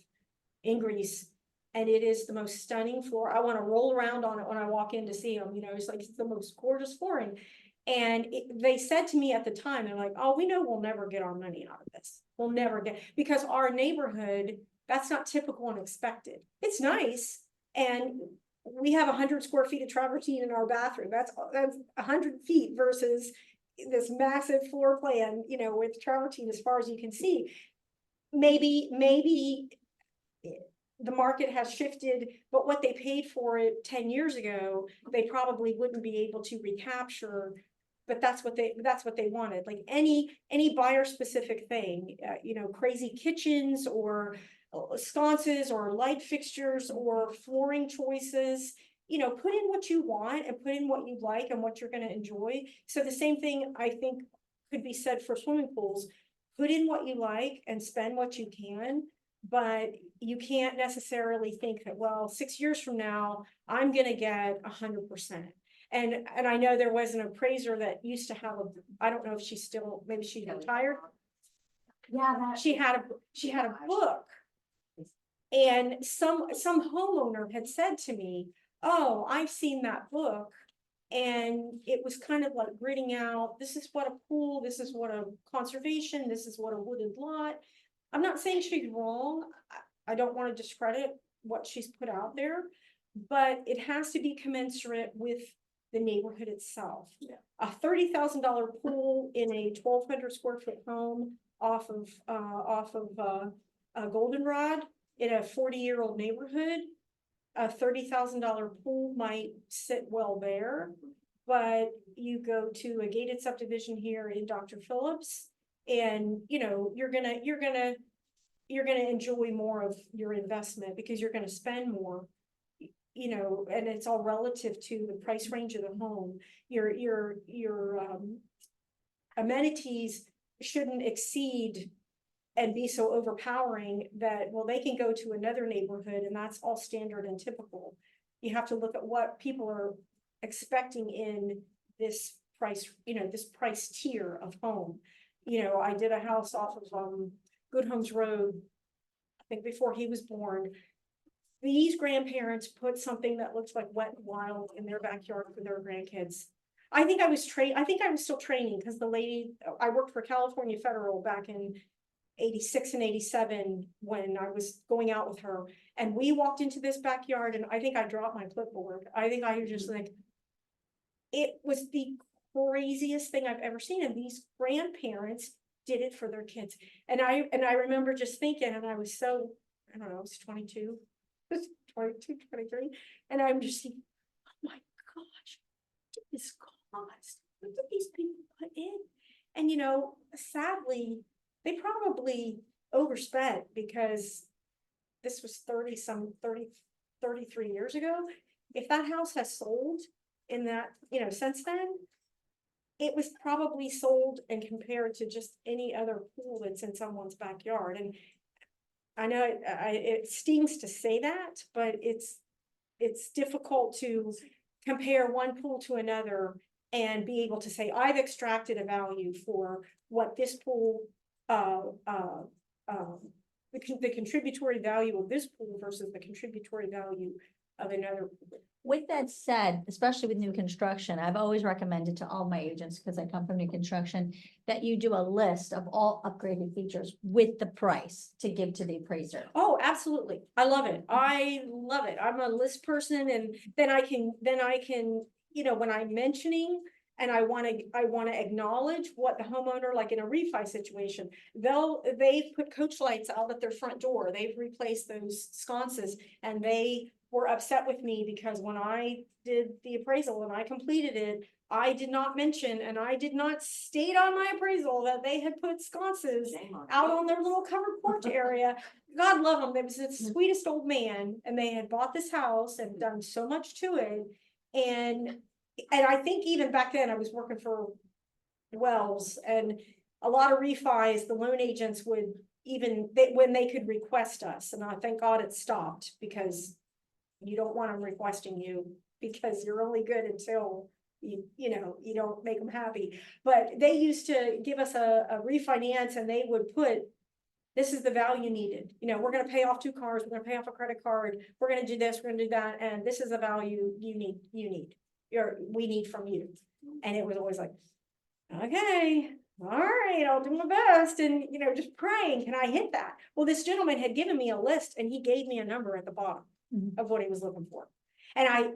in Greece. And it is the most stunning floor. I want to roll around on it when I walk in to see them. It's the most gorgeous flooring. And they said to me at the time, they're like, oh, we know we'll never get our money out of this. We'll never get, because our neighborhood, that's not typical and expected. It's nice. And we have 100 square feet of travertine in our bathroom. That's 100 feet versus this massive floor plan, with travertine as far as you can see. Maybe the market has shifted, but what they paid for it 10 years ago, they probably wouldn't be able to recapture. But that's what they wanted. Like any buyer specific thing, crazy kitchens or sconces or light fixtures or flooring choices. Put in what you want and put in what you like and what you're going to enjoy. So the same thing I think could be said for swimming pools. Put in what you like and spend what you can. But you can't necessarily think that, well, 6 years from now, I'm going to get 100%. And I know there was an appraiser that used to have I don't know if she's still, maybe she retired. Yeah, She had a book. And some homeowner had said to me, oh, I've seen that book. And it was kind of like gritting out, this is what a pool, this is what a conservation, this is what a wooded lot. I'm not saying she's wrong. I don't want to discredit what she's put out there, but it has to be commensurate with the neighborhood itself. Yeah. A $30,000 pool in a 1,200 square foot home off of a goldenrod in a 40-year-old neighborhood, a $30,000 pool might sit well there, but you go to a gated subdivision here in Dr. Phillips, and you're gonna you're gonna enjoy more of your investment because you're gonna spend more. You know, and it's all relative to the price range of the home. Your amenities shouldn't exceed and be so overpowering that, well, they can go to another neighborhood and that's all standard and typical. You have to look at what people are expecting in this price, you know, this price tier of home. You know, I did a house off of Good Homes Road, I think before he was born. These grandparents put something that looks like Wet n Wild in their backyard for their grandkids. I think I was still training because the lady, I worked for California Federal back in 86 and 87 when I was going out with her. And we walked into this backyard and I think I dropped my clipboard. I think I was just like, it was the craziest thing I've ever seen. And these grandparents did it for their kids. And I remember just thinking, and I was so, I don't know, I was 22, 22, 23. And I'm just thinking, oh my gosh, what did this cost? What did these people put in? And, you know, sadly, they probably overspent because this was 33 years ago. If that house has sold in that, you know, since then, it was probably sold and compared to just any other pool that's in someone's backyard. And I know it stings to say that, but it's difficult to compare one pool to another and be able to say, I've extracted a value for what this pool, the contributory value of this pool versus the contributory value of another pool. With that said, especially with new construction, I've always recommended to all my agents, because I come from new construction, that you do a list of all upgraded features with the price to give to the appraiser. Oh, absolutely. I love it. I love it. I'm a list person, and then I can, you know, when I'm mentioning and I want to acknowledge what the homeowner, like in a refi situation, they've put coach lights out at their front door. They've replaced those sconces, and they were upset with me because when I did the appraisal and I completed it, I did not mention and I did not state on my appraisal that they had put sconces out on their little covered porch area. God love them. They was the sweetest old man, and they had bought this house and done so much to it. And I think even back then I was working for Wells, and a lot of refis, the loan agents would when they could request us. And I thank God it stopped, because you don't want them requesting you, because you're only good until you know, you don't make them happy. But they used to give us a refinance, and they would put, this is the value needed. You know, we're going to pay off 2 cars. We're going to pay off a credit card. We're going to do this. We're going to do that. And this is the value we need from you. And it was always like, okay, all right, I'll do my best. And, you know, just praying, can I hit that? Well, this gentleman had given me a list, and he gave me a number at the bottom of what he was looking for. And I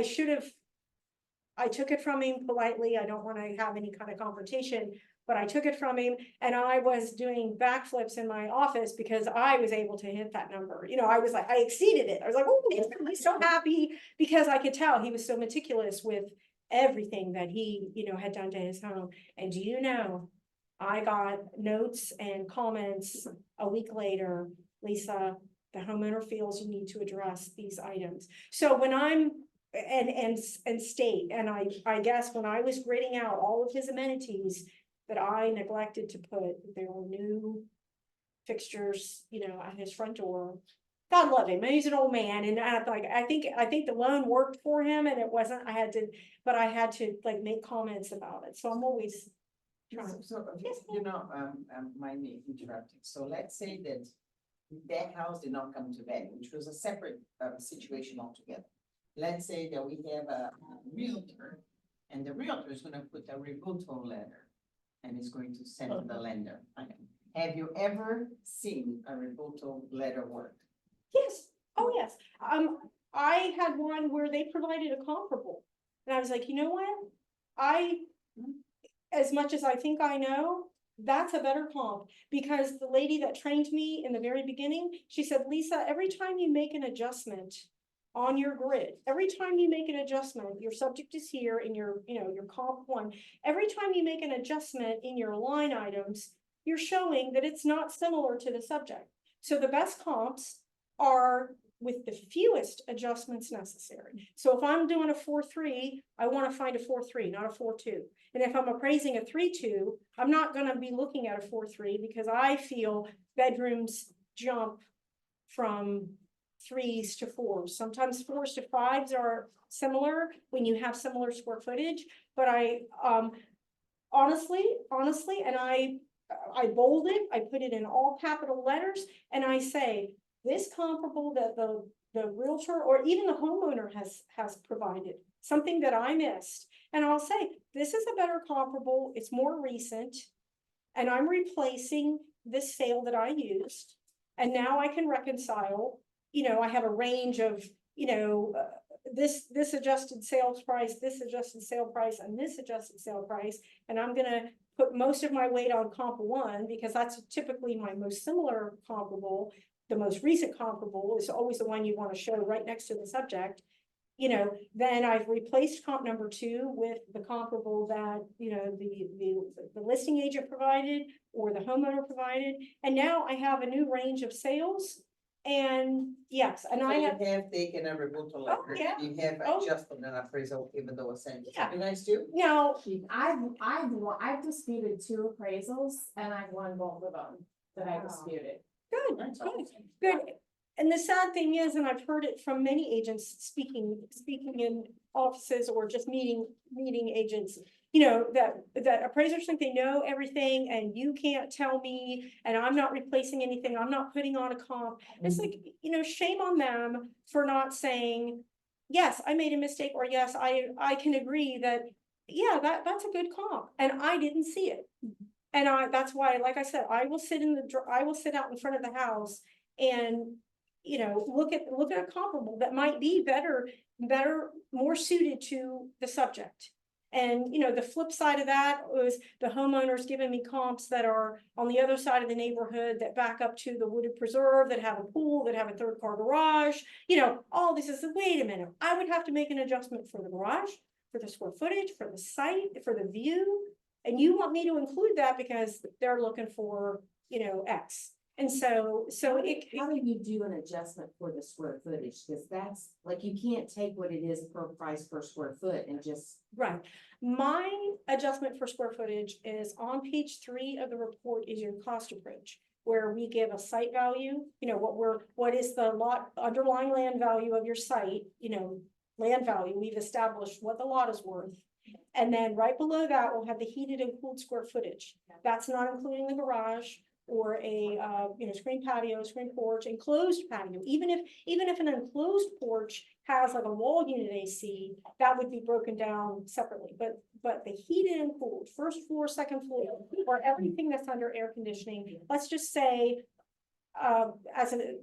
took it from him politely. I don't want to have any kind of confrontation, but I took it from him, and I was doing backflips in my office because I was able to hit that number. You know, I was like, I exceeded it. I was like, oh, he's so happy, because I could tell he was so meticulous with everything that he, you know, had done to his home. And do you know, I got notes and comments a week later, Lisa, the homeowner feels you need to address these items. So when I'm and state, and I guess when I was grading out all of his amenities that I neglected to put, there were new fixtures, you know, at his front door. God love him. He's an old man, and I think the loan worked for him, and it wasn't. I had to like make comments about it. So I'm always trying. So, you know, mind me interrupting. So let's say that that house did not come to value, which was a separate situation altogether. Let's say that we have a realtor, and the realtor is gonna put a rebuttal letter and is going to send to the lender. Have you ever seen a rebuttal letter work? Yes. Oh, yes. I had one where they provided a comparable, and I was like, you know what? As much as I think I know, that's a better comp, because the lady that trained me in the very beginning, she said, Lisa, every time you make an adjustment on your grid, every time you make an adjustment, your subject is here in your, you know, your comp 1. Every time you make an adjustment in your line items, you're showing that it's not similar to the subject. So the best comps are with the fewest adjustments necessary. So if I'm doing a 4.3, I want to find a 4.3, not a 4.2. And if I'm appraising a 3.2, I'm not going to be looking at a 4.3 because I feel bedrooms jump from 3s to 4s. Sometimes 4s to 5s are similar when you have similar square footage, but I honestly, and I bold it, I put it in all capital letters, and I say, this comparable that the realtor or even the homeowner has provided, something that I missed. And I'll say, this is a better comparable, it's more recent, and I'm replacing this sale that I used. And now I can reconcile, I have a range of, this adjusted sales price, this adjusted sale price, and this adjusted sale price. And I'm gonna put most of my weight on comp 1 because that's typically my most similar comparable. The most recent comparable is always the one you want to show right next to the subject. Then I've replaced comp number 2 with the comparable that, the listing agent provided or the homeowner provided. And now I have a new range of sales. And yes, and So I you have, have taken a rebuttal letter, yeah. you have Oh. adjusted an appraisal, even though it's sent. Yeah. You guys do? now, I've disputed 2 appraisals and I've won both of them that I Wow. disputed. good, That's good, awesome. good. And the sad thing is, and I've heard it from many agents speaking in offices or just meeting agents, that appraisers think they know everything and you can't tell me, and I'm not replacing anything, I'm not putting on a comp. It's like, shame on them for not saying, yes, I made a mistake, or yes, I can agree that, yeah, that's a good comp, and I didn't see it. And that's why, like I said, I will sit out in front of the house and, look at a comparable that might be better, more suited to the subject. And, the flip side of that was the homeowners giving me comps that are on the other side of the neighborhood that back up to the wooded preserve, that have a pool, that have a 3rd-car garage, all this is, wait a minute, I would have to make an adjustment for the garage, for the square footage, for the site, for the view. And you want me to include that because they're looking for, X. And so How do you do an adjustment for the square footage? Cause that's, like, you can't take what it is per price per square foot and just. right. My adjustment for square footage is on page 3 of the report is your cost approach, where we give a site value, what is the underlying land value of your site, land value, we've established what the lot is worth. And then right below that, we'll have the heated and cooled square footage. That's not including the garage or a, screen patio, screen porch, enclosed patio. Even if an enclosed porch has like a wall unit AC, that would be broken down separately. But the heated and cooled, 1st floor, 2nd floor, or everything that's under air conditioning, let's just say,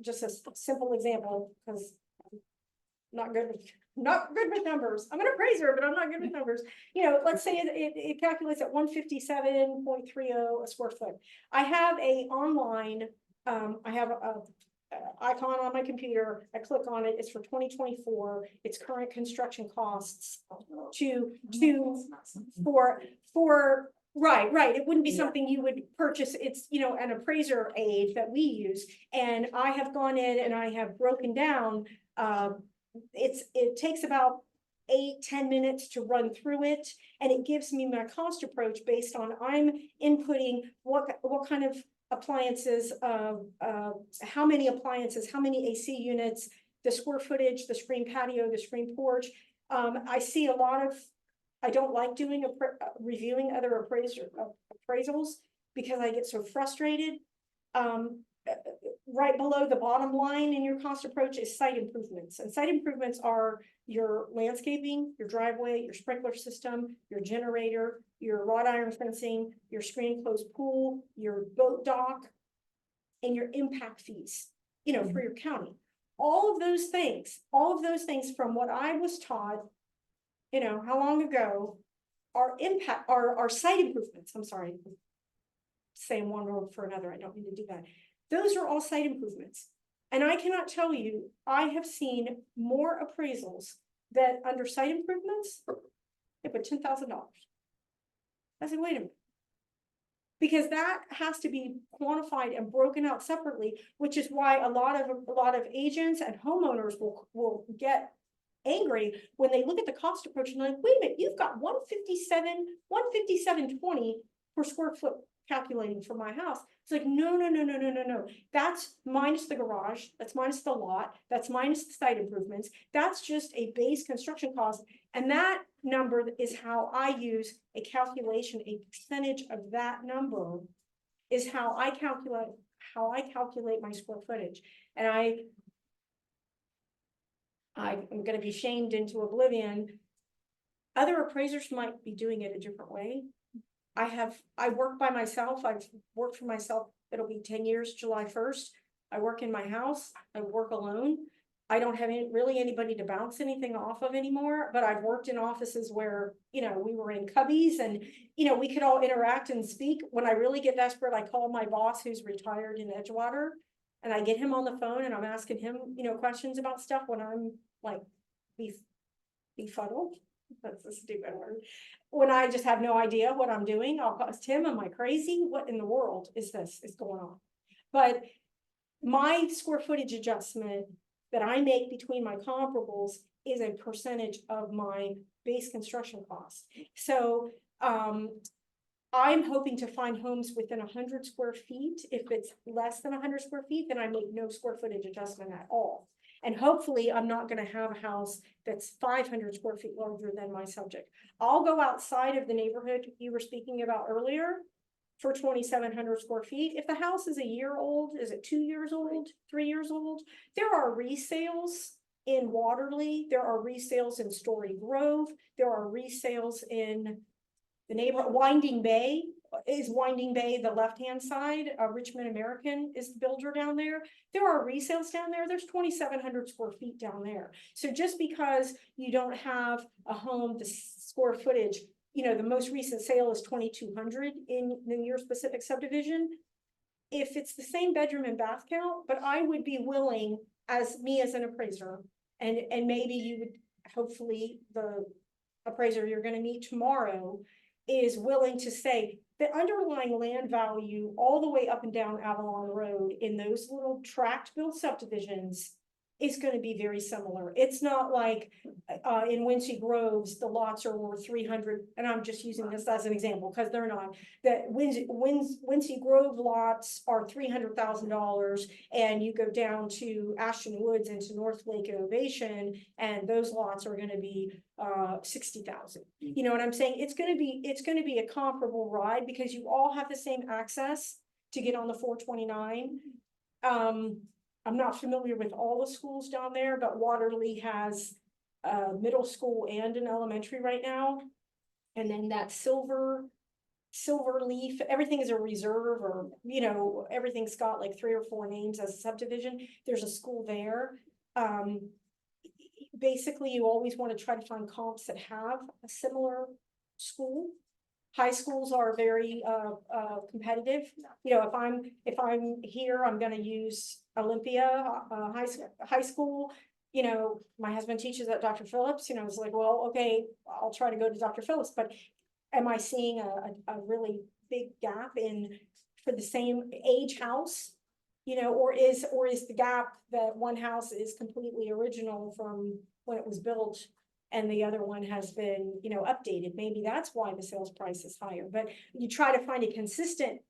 just a simple example, because not good with numbers. I'm an appraiser, but I'm not good with numbers. Let's say it calculates at 157.30 a square foot. I have a online, I have a icon on my computer. I click on it. It's for 2024. It's current construction costs for right. It wouldn't be something you would purchase. It's, an appraiser aid that we use. And I have gone in and I have broken down, it takes about 8-10 minutes to run through it, and it gives me my cost approach based on I'm inputting what kind of appliances, how many appliances, how many AC units, the square footage, the screen patio, the screen porch. I see a lot of, I don't like doing reviewing other appraisals because I get so frustrated. Right below the bottom line in your cost approach is site improvements. And site improvements are your landscaping, your driveway, your sprinkler system, your generator, your wrought iron fencing, your screen enclosed pool, your boat dock, and your impact fees, for your county. All of those things from what I was taught, how long ago, are site improvements. I'm sorry, saying one word for another. I don't mean to do that. Those are all site improvements. And I cannot tell you, I have seen more appraisals that under site improvements, they put $10,000. I said, wait a minute. Because that has to be quantified and broken out separately, which is why a lot of agents and homeowners will get angry when they look at the cost approach and they're like, wait a minute, you've got 157.20 per square foot calculating for my house. It's like, no. That's minus the garage, that's minus the lot, that's minus the site improvements. That's just a base construction cost. And that number is how I use a calculation, a percentage of that number is how I calculate my square footage. And I'm gonna be shamed into oblivion. Other appraisers might be doing it a different way. I work by myself. I've worked for myself. It'll be 10 years, July 1st. I work in my house. I work alone. I don't have really anybody to bounce anything off of anymore, but I've worked in offices where, you know, we were in cubbies and, you know, we could all interact and speak. When I really get desperate, I call my boss who's retired in Edgewater and I get him on the phone and I'm asking him, you know, questions about stuff when I'm like befuddled. That's a stupid word. When I just have no idea what I'm doing, I'll ask him, am I crazy? What in the world is going on? But my square footage adjustment that I make between my comparables is a percentage of my base construction cost. So I'm hoping to find homes within 100 square feet. If it's less than 100 square feet, then I make no square footage adjustment at all. And hopefully I'm not going to have a house that's 500 square feet larger than my subject. I'll go outside of the neighborhood you were speaking about earlier for 2,700 square feet. If the house is a year old, is it 2 years old, 3 years old? There are resales in Waterley. There are resales in Story Grove. There are resales in the neighborhood. Winding Bay the left-hand side. Richmond American is the builder down there. There are resales down there. There's 2,700 square feet down there. So just because you don't have a home, the square footage, you know, the most recent sale is 2,200 in your specific subdivision. If it's the same bedroom and bath count, but I would be willing, as an appraiser, and maybe you would, hopefully the appraiser you're going to meet tomorrow is willing to say the underlying land value all the way up and down Avalon Road in those little tract built subdivisions is going to be very similar. It's not like in Wincy Groves, the lots are worth 300, and I'm just using this as an example because they're not. That Wincy Grove lots are $300,000, and you go down to Ashton Woods into North Lake Ovation, and those lots are going to be 60,000. You know what I'm saying? It's going to be a comparable ride because you all have the same access to get on the 429. I'm not familiar with all the schools down there, but Waterley has a middle school and an elementary right now. And then that Silver Leaf, everything is a reserve, or, you know, everything's got like 3 or 4 names as a subdivision. There's a school there. Basically, you always want to try to find comps that have a similar school. High schools are very competitive. You know, if I'm here, I'm going to use Olympia high school. You know, my husband teaches at Dr. Phillips. You know, it's like, well, okay, I'll try to go to Dr. Phillips, but am I seeing a really big gap for the same age house? You know, or is the gap that one house is completely original from when it was built, and the other one has been, you know, updated? Maybe that's why the sales price is higher, but you try to find a consistent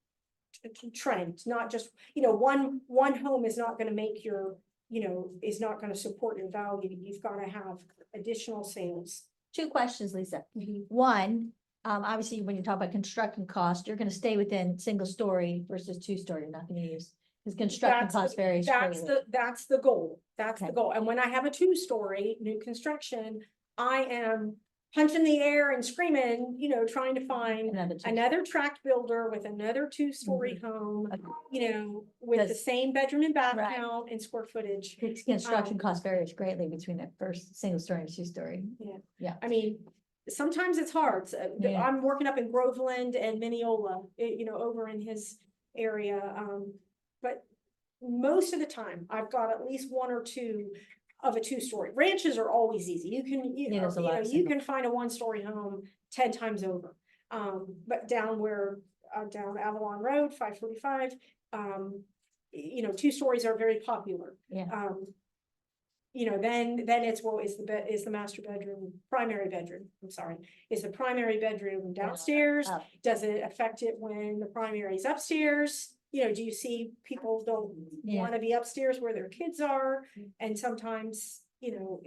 trend, not just, you know, one home is not going to make your, you know, is not going to support your value. You've got to have additional sales. 2 questions, Lisa. One, obviously, when you talk about construction cost, you're going to stay within single story versus 2-story. You're not going to use, because construction cost varies. That's the goal. That's Okay. the goal. And when I have a 2-story new construction, I am punching the air and screaming, you know, trying to find another tract builder with another 2-story home, Okay. you know, with the same bedroom and bath Right. count and square footage. Construction cost varies greatly between the first single story and 2-story. I mean, sometimes it's hard. So, Yeah. I'm working up in Groveland and Mineola, you know, over in his area. But most of the time I've got at least 1 or 2 of a 2-story. Ranches are always easy. You can find a 1-story home 10 times over. But down where down Avalon Road, 545. You know, 2 stories are very popular. Yeah. You know, then it's, well, is the master bedroom, primary bedroom, I'm sorry, is the primary bedroom downstairs? Up. Does it affect it when the primary is upstairs? You know, do you see people don't Yeah. want to be upstairs where their kids are? And sometimes, you know,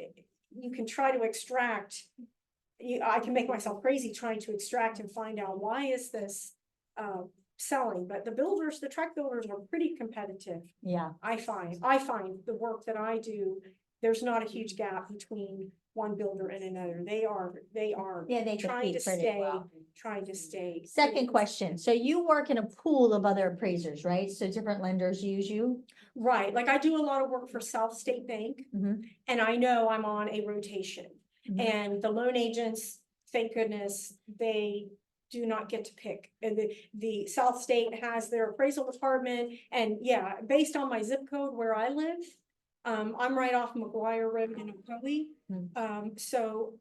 you can try to extract, I can make myself crazy trying to extract and find out why is this selling, but the tract builders are pretty competitive. Yeah, I find the work that I do, there's not a huge gap between one builder and another. They are yeah, they trying to compete pretty stay, well. Second question, so you work in a pool of other appraisers, right? So different lenders use you? Right, like I do a lot of work for South State Bank, Mhm. and I know I'm on a rotation. Mhm. And the loan agents, thank goodness, they do not get to pick. And the South State has their appraisal department, and yeah, based on my zip code where I live, I'm right off McGuire Road in Ocoee. So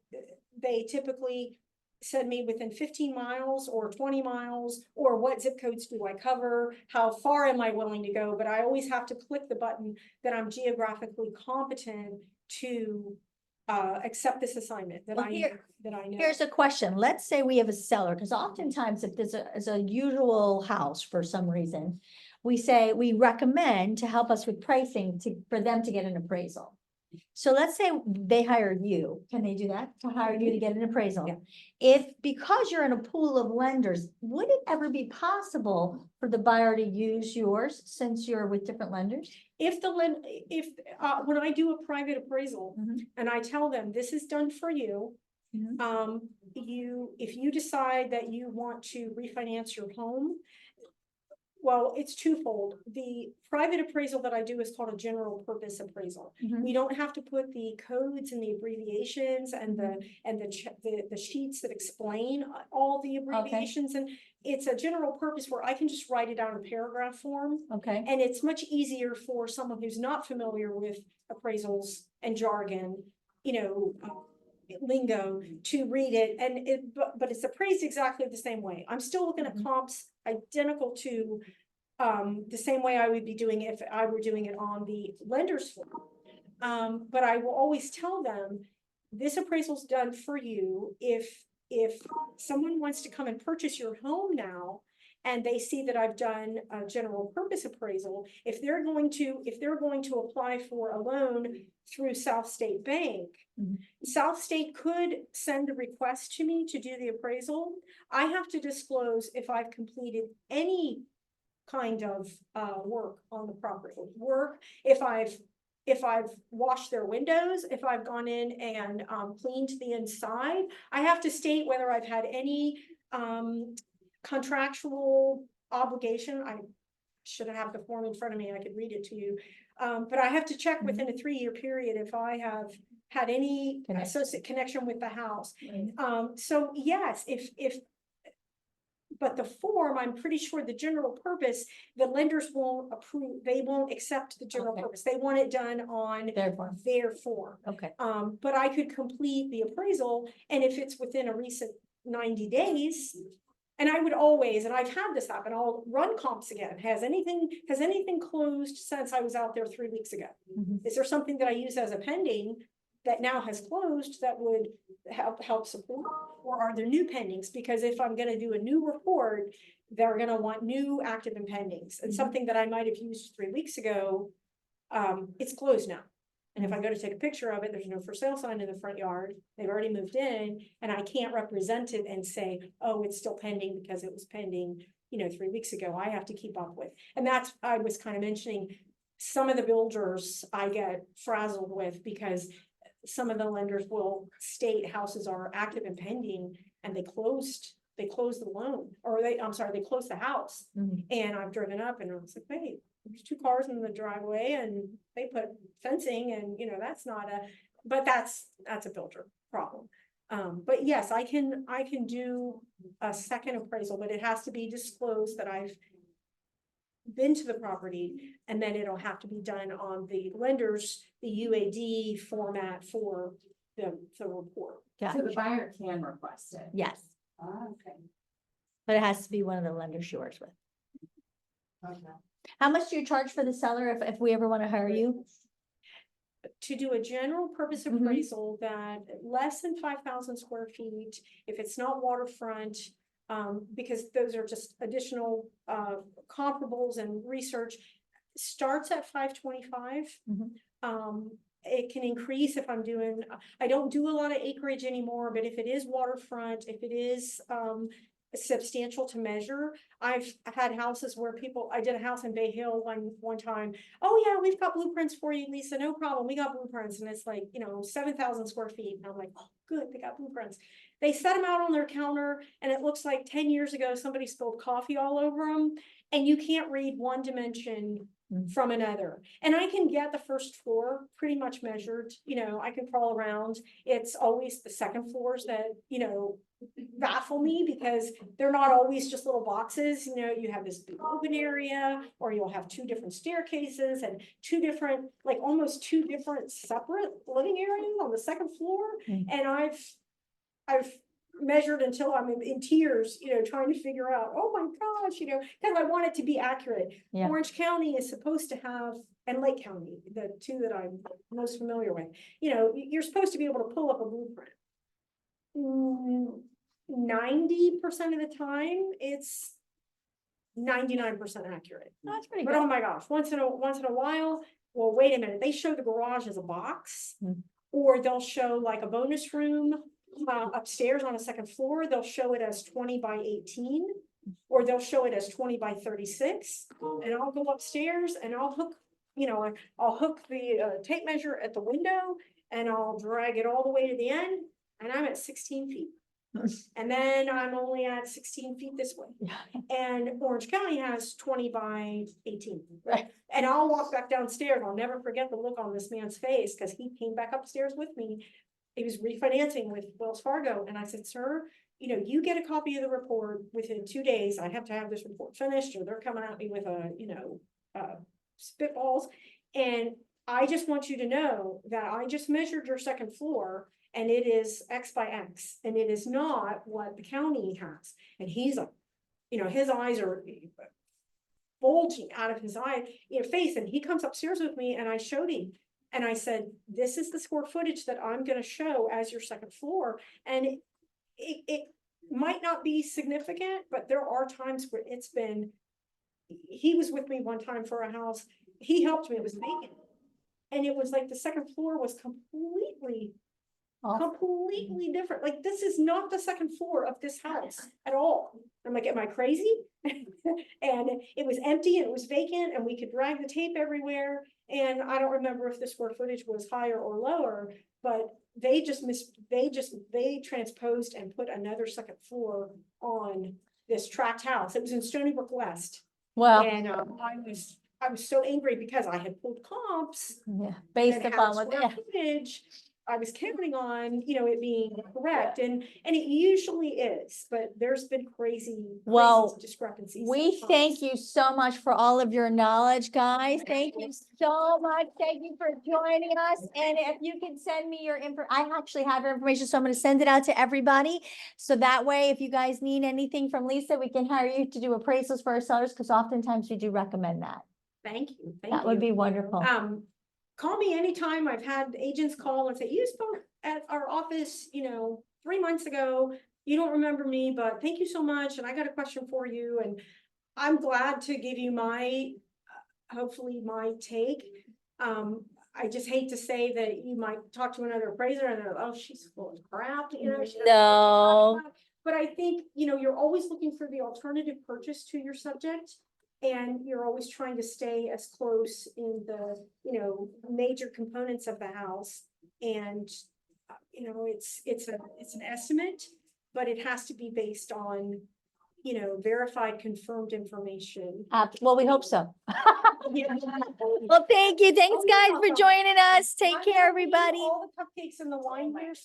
they typically send me within 15 miles or 20 miles, or what zip codes do I cover? How far am I willing to go? But I always have to click the button that I'm geographically competent to accept this assignment that Well, I know. Here's a question. Let's say we have a seller, because oftentimes if there's a usual house for some reason, we recommend to help us with pricing for them to get an appraisal. So let's say they hired you. Can they do that? To hire you to get an appraisal? Yeah. Because you're in a pool of lenders, would it ever be possible for the buyer to use yours since you're with different lenders? When I do a private appraisal Mhm. and I tell them, this is done for you. Mhm. If you decide that you want to refinance your home, well, it's twofold. The private appraisal that I do is called a general purpose appraisal. Mhm. We don't have to put the codes and the abbreviations and the sheets that explain all the abbreviations. And it's a general purpose where I can just write it out in paragraph form. Okay, And it's much easier for someone who's not familiar with appraisals and jargon, you know, lingo to read it. And but it's appraised exactly the same way. I'm still looking at Mhm. comps identical to the same way I would be doing it if I were doing it on the lender's form. But I will always tell them, this appraisal's done for you. If someone wants to come and purchase your home now, and they see that I've done a general purpose appraisal, if they're going to apply for a loan through South State Bank, Mhm. South State could send a request to me to do the appraisal. I have to disclose if I've completed any kind of work on the property. If I've washed their windows, if I've gone in and cleaned the inside, I have to state whether I've had any contractual obligation. I shouldn't have the form in front of me, I could read it to you. But I have to check within a 3-year period if I have had any associate connection with the house. So yes, but the form, I'm pretty sure the general purpose, the lenders won't approve, they won't accept the general Okay. purpose. They want it done on therefore, their form. okay. But I could complete the appraisal, and if it's within a recent 90 days, and I would always, and I've had this happen, I'll run comps again. Has anything closed since I was out there 3 weeks ago? Mhm. Is there something that I use as a pending that now has closed that would help support? Or are there new pendings? Because if I'm gonna do a new report, they're gonna want new active and pendings. And Mhm. something that I might have used 3 weeks ago, it's closed now. And if I go to take a picture of it, there's no for sale sign in the front yard. They've already moved in, and I can't represent it and say, oh, it's still pending because it was pending, 3 weeks ago. I have to keep up with. And that's, I was kind of mentioning, some of the builders I get frazzled with because some of the lenders will state houses are active and pending, and they closed the loan, or they closed the house. Mhm. And I've driven up and I was like, wait, there's 2 cars in the driveway and they put fencing, and that's not but that's a builder problem. But yes, I can do a second appraisal, but it has to be disclosed that I've been to the property, and then it'll have to be done on the UAD format for the report. Yeah, So the buyer can request it. yes. Okay. But it has to be one of the lenders she works with. Okay. How much do you charge for the seller if we ever want to hire you? To do a general purpose Mhm. appraisal that less than 5,000 square feet, if it's not waterfront, because those are just additional, comparables and research, starts at 525. Mhm. It can increase if I'm doing, I don't do a lot of acreage anymore, but if it is waterfront, if it is, substantial to measure. I've had houses where I did a house in Bay Hill one time. Oh yeah, we've got blueprints for you, Lisa, no problem, we got blueprints, and it's like, 7,000 square feet, and I'm like, oh, good, they got blueprints. They set them out on their counter, and it looks like 10 years ago, somebody spilled coffee all over them, and you can't read one dimension from another. And I can get the first floor pretty much measured, I can crawl around. It's always the second floors that, baffle me, because they're not always just little boxes. You have this big open area, or you'll have two different staircases and two different, like almost two different separate living areas on the second floor. Mm. And I've measured until I'm in tears, trying to figure out, oh my gosh, because I want it to be accurate. Yeah. Orange County is supposed to have, and Lake County, the two that I'm most familiar with, you're supposed to be able to pull up a blueprint. 90% of the time, it's 99% accurate. That's pretty But good. oh my gosh, once in a while, well, wait a minute, they show the garage as a box. Hmm. Or they'll show like a bonus room upstairs on a second floor. They'll show it as 20 by 18. Or they'll show it as 20 by 36. And I'll go upstairs and I'll hook, I'll hook the tape measure at the window, and I'll drag it all the way to the end, and I'm at 16 feet. And then I'm only at 16 feet this way. And Orange County has 20 by 18. Right. And I'll walk back downstairs. I'll never forget the look on this man's face, because he came back upstairs with me. He was refinancing with Wells Fargo. And I said, sir, you get a copy of the report within 2 days. I have to have this report finished, or they're coming at me with spitballs. And I just want you to know that I just measured your second floor, and it is X by X, and it is not what the county has. And he's like, his eyes are bulging out of his face, and he comes upstairs with me, and I showed him, and I said, this is the square footage that I'm gonna show as your second floor. And it might not be significant, but there are times where he was with me one time for a house, he helped me, it was vacant. And it was like the second floor was completely different. Like, this is not the second floor of this house at all. I'm like, am I crazy? And it was empty, and it was vacant, and we could drag the tape everywhere. And I don't remember if the square footage was higher or lower, but they transposed and put another second floor on this tract house. It was in Stony Brook West. Well, And I was so angry because I had pulled comps yeah, based and had upon what, square yeah. footage. I was counting on, it being correct, and it usually is, but there's been crazy Well, discrepancies. We thank you so much for all of your knowledge, guys. Thank you so much. Thank you for joining us. And if you can send me your info, I actually have your information, so I'm going to send it out to everybody. So that way, if you guys need anything from Lisa, we can hire you to do appraisals for our sellers, because oftentimes we do recommend that. Thank you. That would be wonderful. Call me anytime. I've had agents call and say, you spoke at our office, 3 months ago. You don't remember me, but thank you so much. And I got a question for you. And I'm glad to give you hopefully my take. I just hate to say that you might talk to another appraiser and they're, oh, she's full of crap, she doesn't know what she's talking about. But I think, you're always looking for the alternative purchase to your subject. And you're always trying to stay as close in the, major components of the house. And, it's an estimate, but it has to be based on, verified, confirmed information. Well, we hope so. Yeah. Well, thank you. Thanks, Oh, you're guys, for welcome. joining us. Take I'm care, gonna leave everybody. All the cupcakes and the wine here.